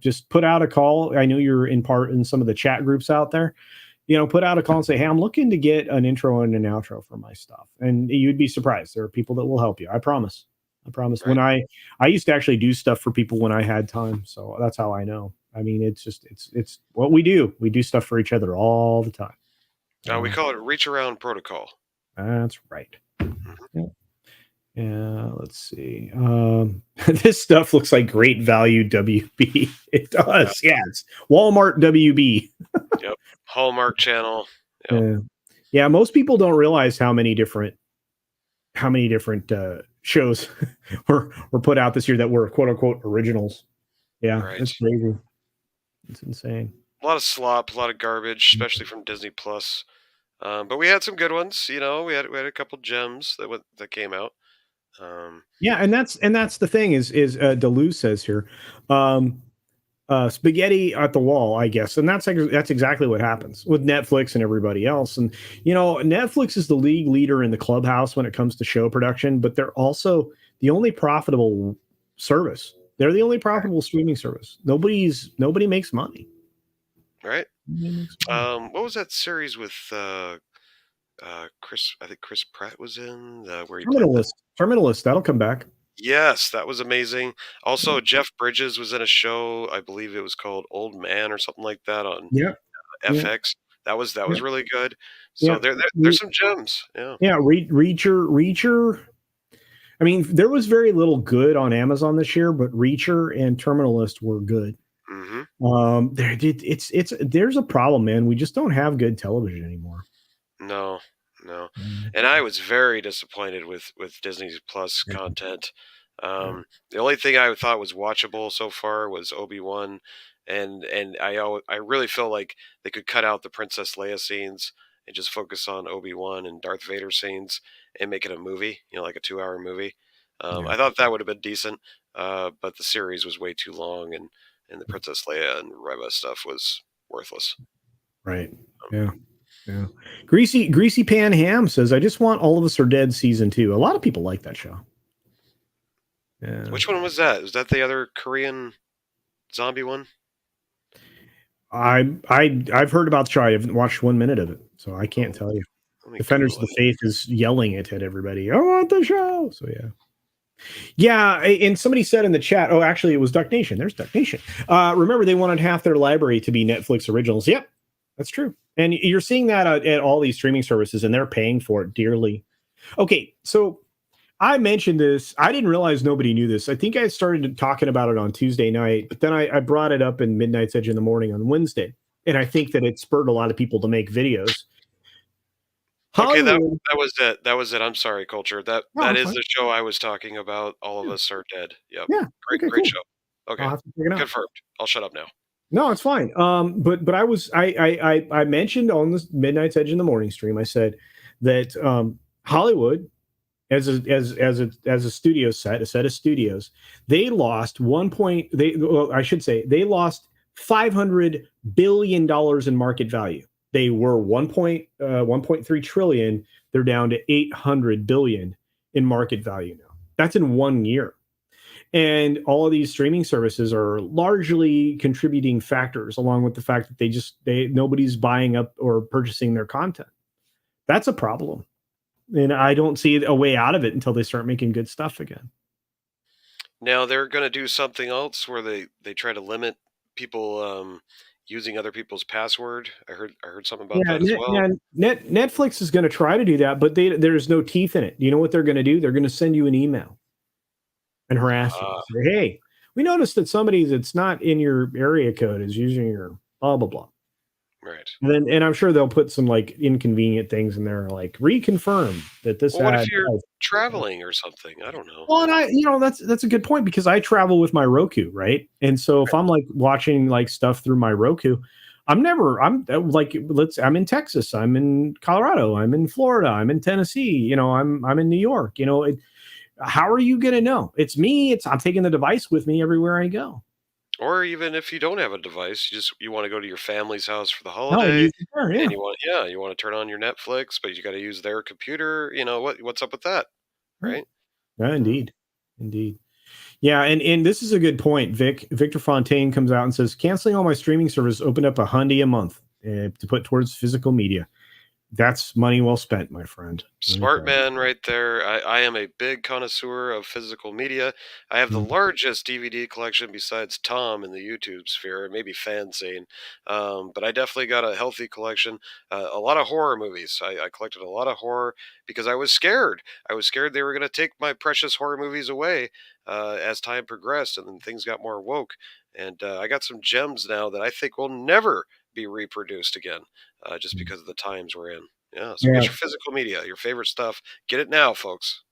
just put out a call. I know you're in part in some of the chat groups out there. Put out a call and say, hey, I'm looking to get an intro and an outro for my stuff. And you'd be surprised. There are people that will help you. I promise. Right. When I used to actually do stuff for people when I had time. So that's how I know. I mean, it's what we do. We do stuff for each other all the time. We call it reach around protocol. That's right. Mhm. Yeah. Let's see. This stuff looks like great value WB. It does. Yeah. It's Walmart WB. Yep. Hallmark Channel. Yep. Yeah. Most people don't realize how many different shows were put out this year that were quote unquote originals. Yeah, Right. it's crazy. It's insane. A lot of slop, a lot of garbage, especially from Disney Plus. But we had some good ones. We had a couple gems that came out. Yeah, and that's the thing is Deleuze says here, spaghetti at the wall, I guess, and that's exactly what happens with Netflix and everybody else. And Netflix is the league leader in the clubhouse when it comes to show production, but they're also the only profitable service. They're the only profitable streaming service. Nobody makes money. Right. What was that series with Chris? I think Chris Pratt was in where he played the. Terminalist, that'll come back. Yes, that was amazing. Also, Jeff Bridges was in a show. I believe it was called Old Man or something like that on Yeah. FX. That was Yeah. really good. So Yeah. there's some gems. Yeah. Yeah. Reacher. I mean, there was very little good on Amazon this year, but Reacher and Terminalist were good. Mm-hmm. There's a problem, man. We just don't have good television anymore. No. And I was very disappointed with Disney Plus content. The only thing I thought was watchable so far was Obi-Wan, and I really feel like they could cut out the Princess Leia scenes and just focus on Obi-Wan and Darth Vader scenes and make it a movie, like a 2-hour movie. I thought that would have been decent, but the series was way too long, and the Princess Leia and Reva stuff was worthless. Right. Yeah. Yeah. Greasy Pan Ham says, I just want All of Us Are Dead season 2. A lot of people like that show. Yeah. Which one was that? Was that the other Korean zombie one? I've heard about the show. I haven't watched 1 minute of it, so I can't Oh, tell you. let me Defenders of Google the it. Faith is yelling it at everybody. I want the show. So yeah. Yeah, and somebody said in the chat, oh, actually, it was Duck Nation. There's Duck Nation. Remember, they wanted half their library to be Netflix originals. Yep, that's true. And you're seeing that at all these streaming services, and they're paying for it dearly. Okay, so I mentioned this. I didn't realize nobody knew this. I think I started talking about it on Tuesday night, but then I brought it up in Midnight's Edge in the morning on Wednesday. And I think that it spurred a lot of people to make videos. Okay, that Hollywood. that was it. That was it. I'm sorry, Culture. That Oh, that it's is fine. the show I was talking about. All of Yeah. Us Are Dead. Yep. Yeah. Okay, Great cool. show. Okay. I'll have to check it out. Confirmed. I'll shut up now. No, it's fine. But I mentioned on this Midnight's Edge in the morning stream, I said that Hollywood as a studio set, a set of studios, they lost I should say they lost $500 billion in market value. They were 1.3 trillion. They're down to 800 billion in market value now. That's in 1 year. And all of these streaming services are largely contributing factors, along with the fact that nobody's buying up or purchasing their content. That's a problem. And I don't see a way out of it until they start making good stuff again. Now they're going to do something else where they try to limit people using other people's password. I heard something about that as well. Netflix is going to try to do that, but there's no teeth in it. You know what they're going to do? They're going to send you an email and harass you. Say, hey, we noticed that somebody that's not in your area code is using your blah blah blah. Right. And I'm sure they'll put some like inconvenient things in there, like reconfirm that this. Well, what if you're traveling or something? I don't know. Well, and that's a good point, because I travel with my Roku, right? And so if I'm like watching like stuff through my Roku, I'm in Texas, I'm in Colorado, I'm in Florida, I'm in Tennessee, I'm in New York, how are you going to know? It's me. I'm taking the device with me everywhere I go. Or even if you don't have a device, you want to go to your family's house for the Oh, holiday, yeah. and you want to turn on your Netflix, but you got to use their computer. What's up with that, right? Yeah, indeed. Yeah, and this is a good point. Victor Fontaine comes out and says, canceling all my streaming service opened up $100 a month to put towards physical media. That's money well spent, my friend. Smart man right there. I am a big connoisseur of physical media. I have the largest DVD collection besides Tom in the YouTube sphere, maybe Fansane. But I definitely got a healthy collection. A lot of horror movies. I collected a lot of horror because I was scared. I was scared they were going to take my precious horror movies away as time progressed and then things got more woke. And I got some gems now that I think will never be reproduced again, just because of the times we're in. Yeah, so get your physical media, your favorite stuff. Get it now, folks.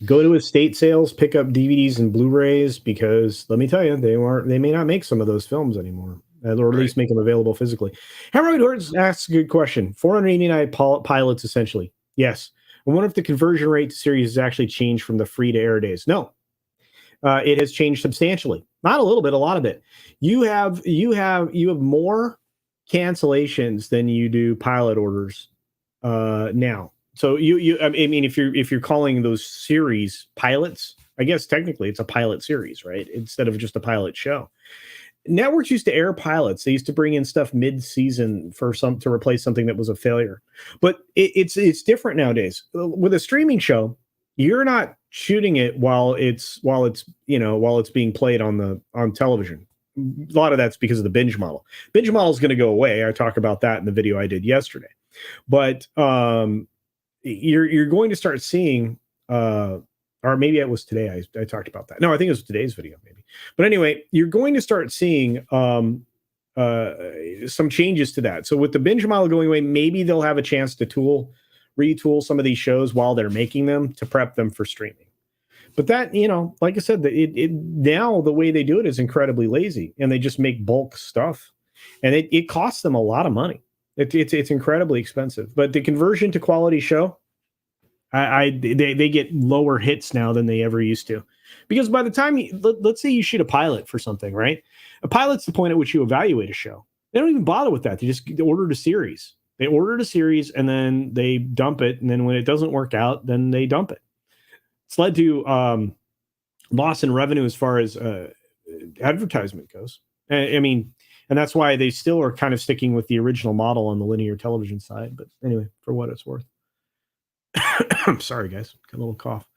Go to estate sales, pick up DVDs and Blu-rays, because let me tell you, they may not make some of those films anymore, or at least make them available physically. Hemorrhoid Hordes asks a good question. 489 pilots, essentially. Yes. I wonder if the conversion rate to series has actually changed from the free to air days. No. It has changed substantially. Not a little bit, a lot of it. You have more cancellations than you do pilot orders now. So I mean, if you're calling those series pilots, I guess technically it's a pilot series, right? Instead of just a pilot show. Networks used to air pilots. They used to bring in stuff mid-season to replace something that was a failure. But it's different nowadays. With a streaming show, you're not shooting it while it's being played on television. A lot of that's because of the binge model. Binge model is going to go away. I talk about that in the video I did yesterday. But you're going to start seeing, or maybe it was today I talked about that. No, I think it was today's video, maybe. But anyway, you're going to start seeing some changes to that. So with the binge model going away, maybe they'll have a chance to retool some of these shows while they're making them to prep them for streaming. But that, like I said, now the way they do it is incredibly lazy, and they just make bulk stuff, and it costs them a lot of money. It's incredibly expensive. But the conversion to quality show, they get lower hits now than they ever used to, because by the time let's say you shoot a pilot for something, right? A pilot's the point at which you evaluate a show. They don't even bother with that. They just order a series. They ordered a series and then they dump it, and then when it doesn't work out, then they dump it. It's led to loss in revenue as far as advertisement goes. I mean, and that's why they still are kind of sticking with the original model on the linear television side. But anyway, for what it's worth. I'm sorry, guys. Got a little cough.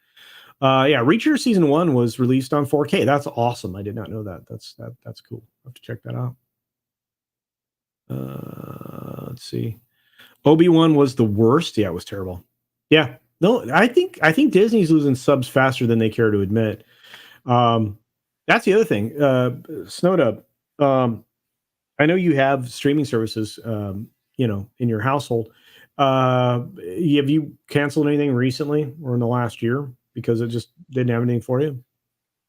Yeah, Reacher season 1 was released on 4K. That's awesome. I did not know that. That's cool. I have to check that out. Let's see. Obi-Wan was the worst. Yeah, it was terrible. Yeah. No, I think Disney's losing subs faster than they care to admit. That's the other thing. Snowdub. I know you have streaming services, in your household. Have you canceled anything recently or in the last year because it just didn't have anything for you?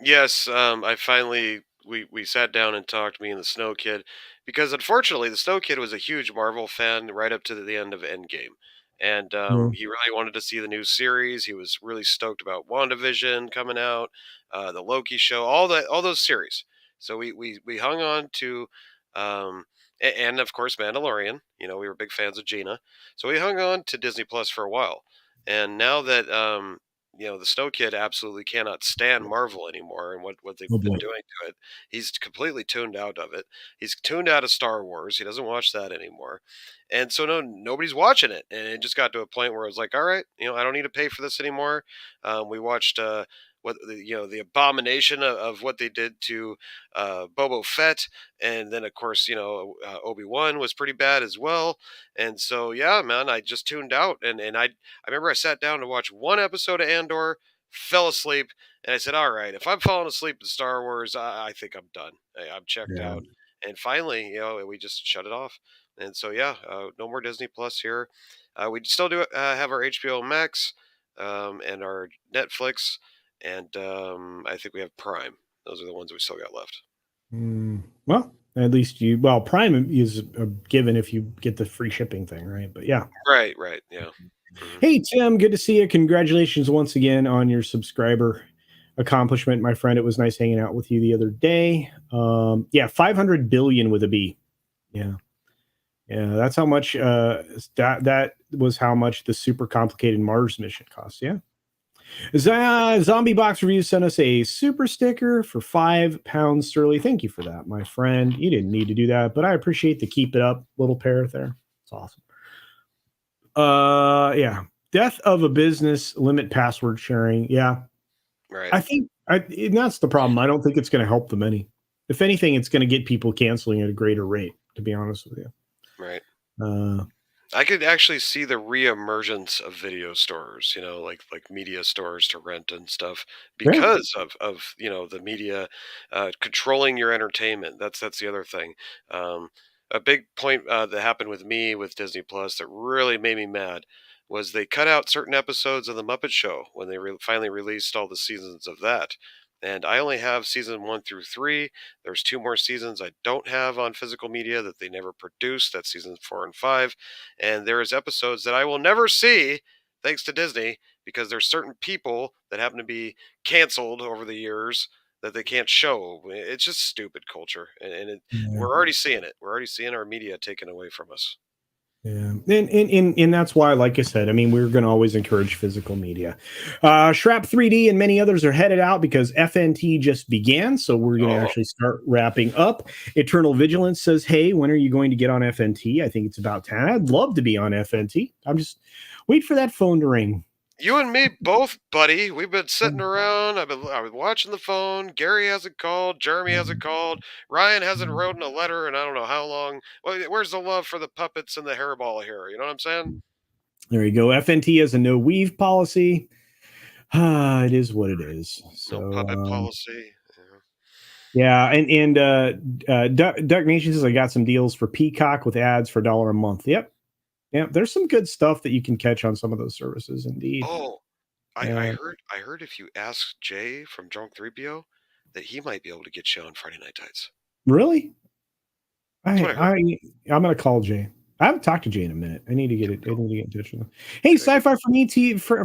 Yes, I finally we sat down and talked, me and the Snow Kid, because unfortunately the Snow Kid was a huge Marvel fan right up to the end of Endgame, and Mm. he really wanted to see the new series. He was really stoked about WandaVision coming out, the Loki show, all those series. So we hung on to, and of course Mandalorian. You know, we were big fans of Gina, so we hung on to Disney Plus for a while, and now that the Snow Kid absolutely cannot stand Marvel anymore and what they've Oh been boy. doing to it. He's completely tuned out of it. He's tuned out of Star Wars. He doesn't watch that anymore. And so nobody's watching it. And it just got to a point where I was like, all right, I don't need to pay for this anymore. We watched the abomination of what they did to Boba Fett, and then of course Obi-Wan was pretty bad as well. And so yeah, man, I just tuned out, and I remember I sat down to watch one episode of Andor, fell asleep, and I said, all right, if I'm falling asleep in Star Wars, I think I'm done. I'm checked Yeah. out. And finally, we just shut it off. And so, yeah, no more Disney Plus here. We still do have our HBO Max and our Netflix, and I think we have Prime. Those are the ones we still got left. Well, at least Prime is a given if you get the free shipping thing, right? But yeah. Right, right, yeah. Mhm. Hey, Tim, good to see you. Congratulations once again on your subscriber accomplishment, my friend. It was nice hanging out with you the other day. Yeah, 500 billion with a B. Yeah. Yeah, that's how much that was how much the super complicated Mars mission costs. Yeah. Zombie Box Review sent us a super sticker for £5 sterling. Thank you for that, my friend. You didn't need to do that, but I appreciate the keep it up little pair there. It's awesome. Yeah. Death of a business, limit password sharing. Yeah. Right, I think and that's the problem. I don't think it's going to help them any. If anything, it's going to get people canceling at a greater rate, to be honest with you. right. Uh, I could actually see the reemergence of video stores, like media stores to rent and stuff, yeah. because of the media controlling your entertainment. That's the other thing. A big point that happened with me with Disney Plus that really made me mad was they cut out certain episodes of the Muppet Show when they finally released all the seasons of that. And I only have season 1 through 3. There's 2 more seasons I don't have on physical media that they never produced. That's seasons 4 and 5. And there is episodes that I will never see thanks to Disney because there's certain people that happen to be canceled over the years that they can't show. It's just stupid culture, Yeah. we're already seeing it. We're already seeing our media taken away from us. Yeah, and that's why, like I said, I mean, we're going to always encourage physical media. Shrap 3D and many others are headed out because FNT just began, so we're going to Oh, actually start wrapping up. Eternal Vigilance says, "Hey, when are you going to get on FNT? I think it's about time. I'd love to be on FNT. I'm just wait for that phone to ring." you and me both, buddy. We've been sitting around. I was watching the phone. Gary hasn't called. Jeremy hasn't called. Ryan hasn't written a letter, and I don't know how long. Well, where's the love for the puppets and the hairball here? You know what I'm saying? There you go. FNT has a no weave policy. It is what it is. No So puppet policy. Yeah. yeah, and Duck Nation says I got some deals for Peacock with ads for $1 a month. Yep. Yeah, there's some good stuff that you can catch on some of those services, indeed. Oh, I Uh, heard if you ask Jay from Drunk 3PO that he might be able to get you on Friday Night Tights. really? That's I what I heard. I I'm gonna call Jay. I haven't talked to Jay in a minute. I need to get There it. I we go. need to get in touch with him. Hey, Okay. Sci-Fi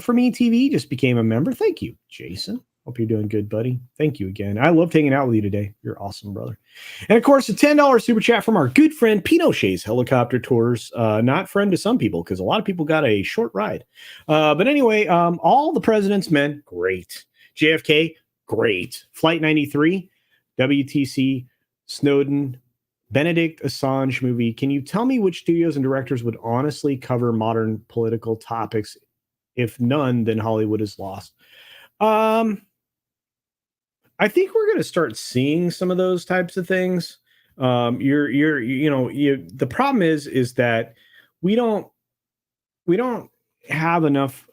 for me TV just became a member. Thank you, Jason. Hope you're doing good, buddy. Thank you again. I loved hanging out with you today. You're awesome, brother. And of course, a $10 super chat from our good friend Pinochet's Helicopter Tours. Not friend to some people because a lot of people got a short ride. But anyway, all the president's men, great. JFK, great. Flight 93, WTC, Snowden, Benedict Assange movie. Can you tell me which studios and directors would honestly cover modern political topics? If none, then Hollywood is lost. I think we're going to start seeing some of those types of things. The problem is that we don't have enough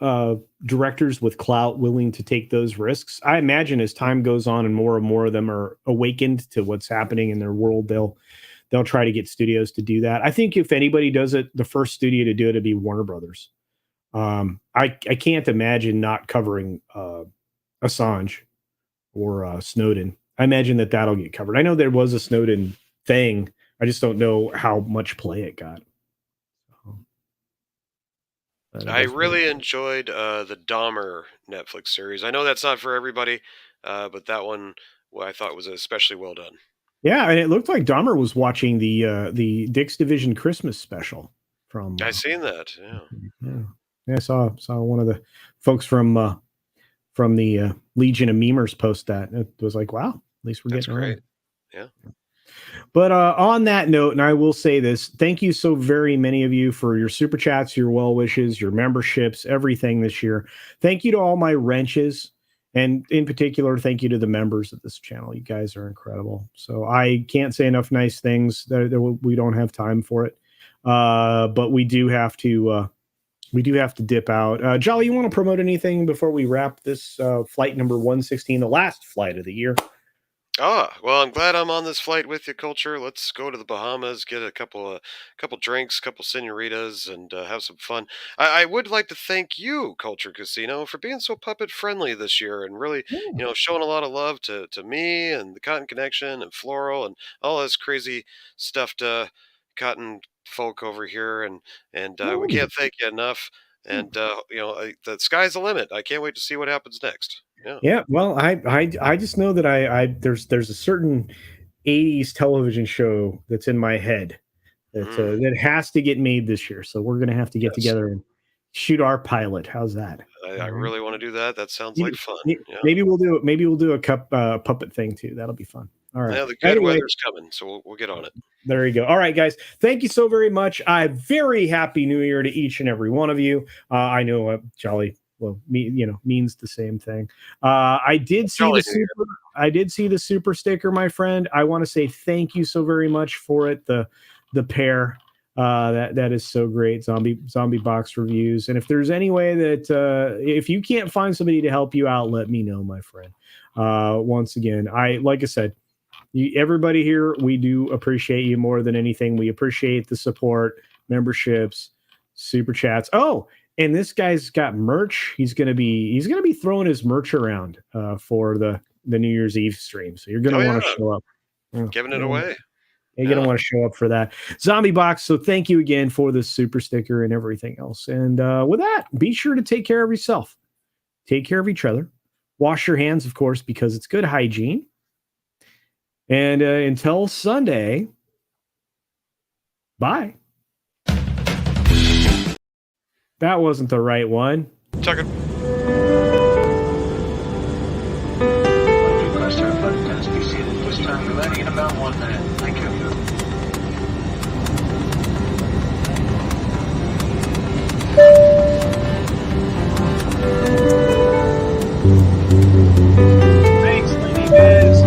directors with clout willing to take those risks. I imagine as time goes on and more of them are awakened to what's happening in their world, they'll try to get studios to do that. I think if anybody does it, the first studio to do it would be Warner Brothers. I can't imagine not covering Assange or Snowden. I imagine that'll get covered. I know there was a Snowden thing. I just don't know how much play it got. I really enjoyed the Dahmer Netflix series. I know that's not for everybody, but that one I thought was especially well done. Yeah, and it looked like Dahmer was watching the Dick's Division Christmas special from. I seen that. Yeah. I saw one of the folks from the Legion of Memers post that. It was like, wow, at least we're getting great. Yeah. But on that note, and I will say this, thank you so very many of you for your super chats, your well wishes, your memberships, everything this year. Thank you to all my wrenches. And in particular, thank you to the members of this channel. You guys are incredible. So I can't say enough nice things. We don't have time for it. But we do have to dip out. Jolly, you want to promote anything before we wrap this flight number 116, the last flight of the year? Well, I'm glad I'm on this flight with you, Culture. Let's go to the Bahamas, get a couple drinks, couple senoritas, and have some fun. I would like to thank you, CultureCasino, for being so puppet friendly this year and really, showing a lot of love to me and the Cotton Connection and Floral and all this crazy stuffed cotton folk over here, and we can't thank you enough. And the sky's the limit. I can't wait to see what happens next. Yeah. Well, I just know that there's a certain 80s television show that's in my head that has to get made this year. So we're gonna have to get together and shoot our pilot. How's that? I really want to do that. That sounds like fun. Maybe we'll do it. Maybe we'll do a puppet thing too. That'll be fun. All right. Yeah, the good weather's coming, so we'll get on it. There you go. All right, guys. Thank you so very much. Very happy New Year to each and every one of you. I know Jolly, means the same thing. I did see the super sticker, my friend. I want to say thank you so very much for it. The pair. That is so great. Zombie box reviews. And if there's any way that if you can't find somebody to help you out, let me know, my friend. Once again, like I said, everybody here, we do appreciate you more than anything. We appreciate the support, memberships, super chats. Oh, and this guy's got merch. He's gonna be throwing his merch around for the New Year's Eve stream. So you're gonna want to show up. Giving it away. You're going to want to show up for that. Zombie Box, so thank you again for the super sticker and everything else. And with that, be sure to take care of yourself. Take care of each other. Wash your hands, of course, because it's good hygiene. And until Sunday, bye. That wasn't the right one. Tucker. Ready in about 1 minute. Thank you. Thanks, Lady Biz.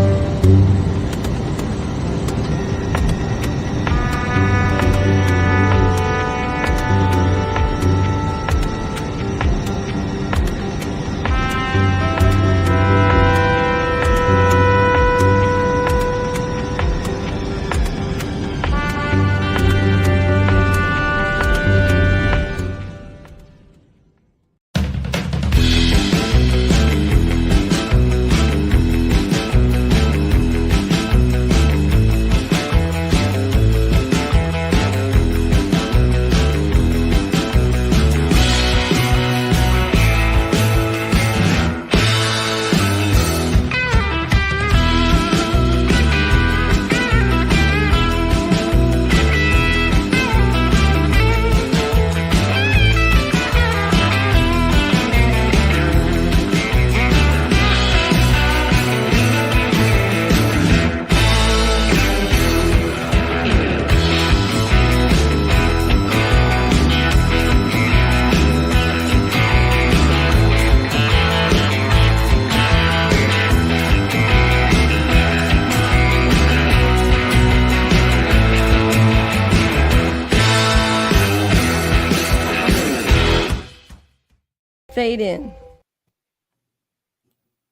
Fade in.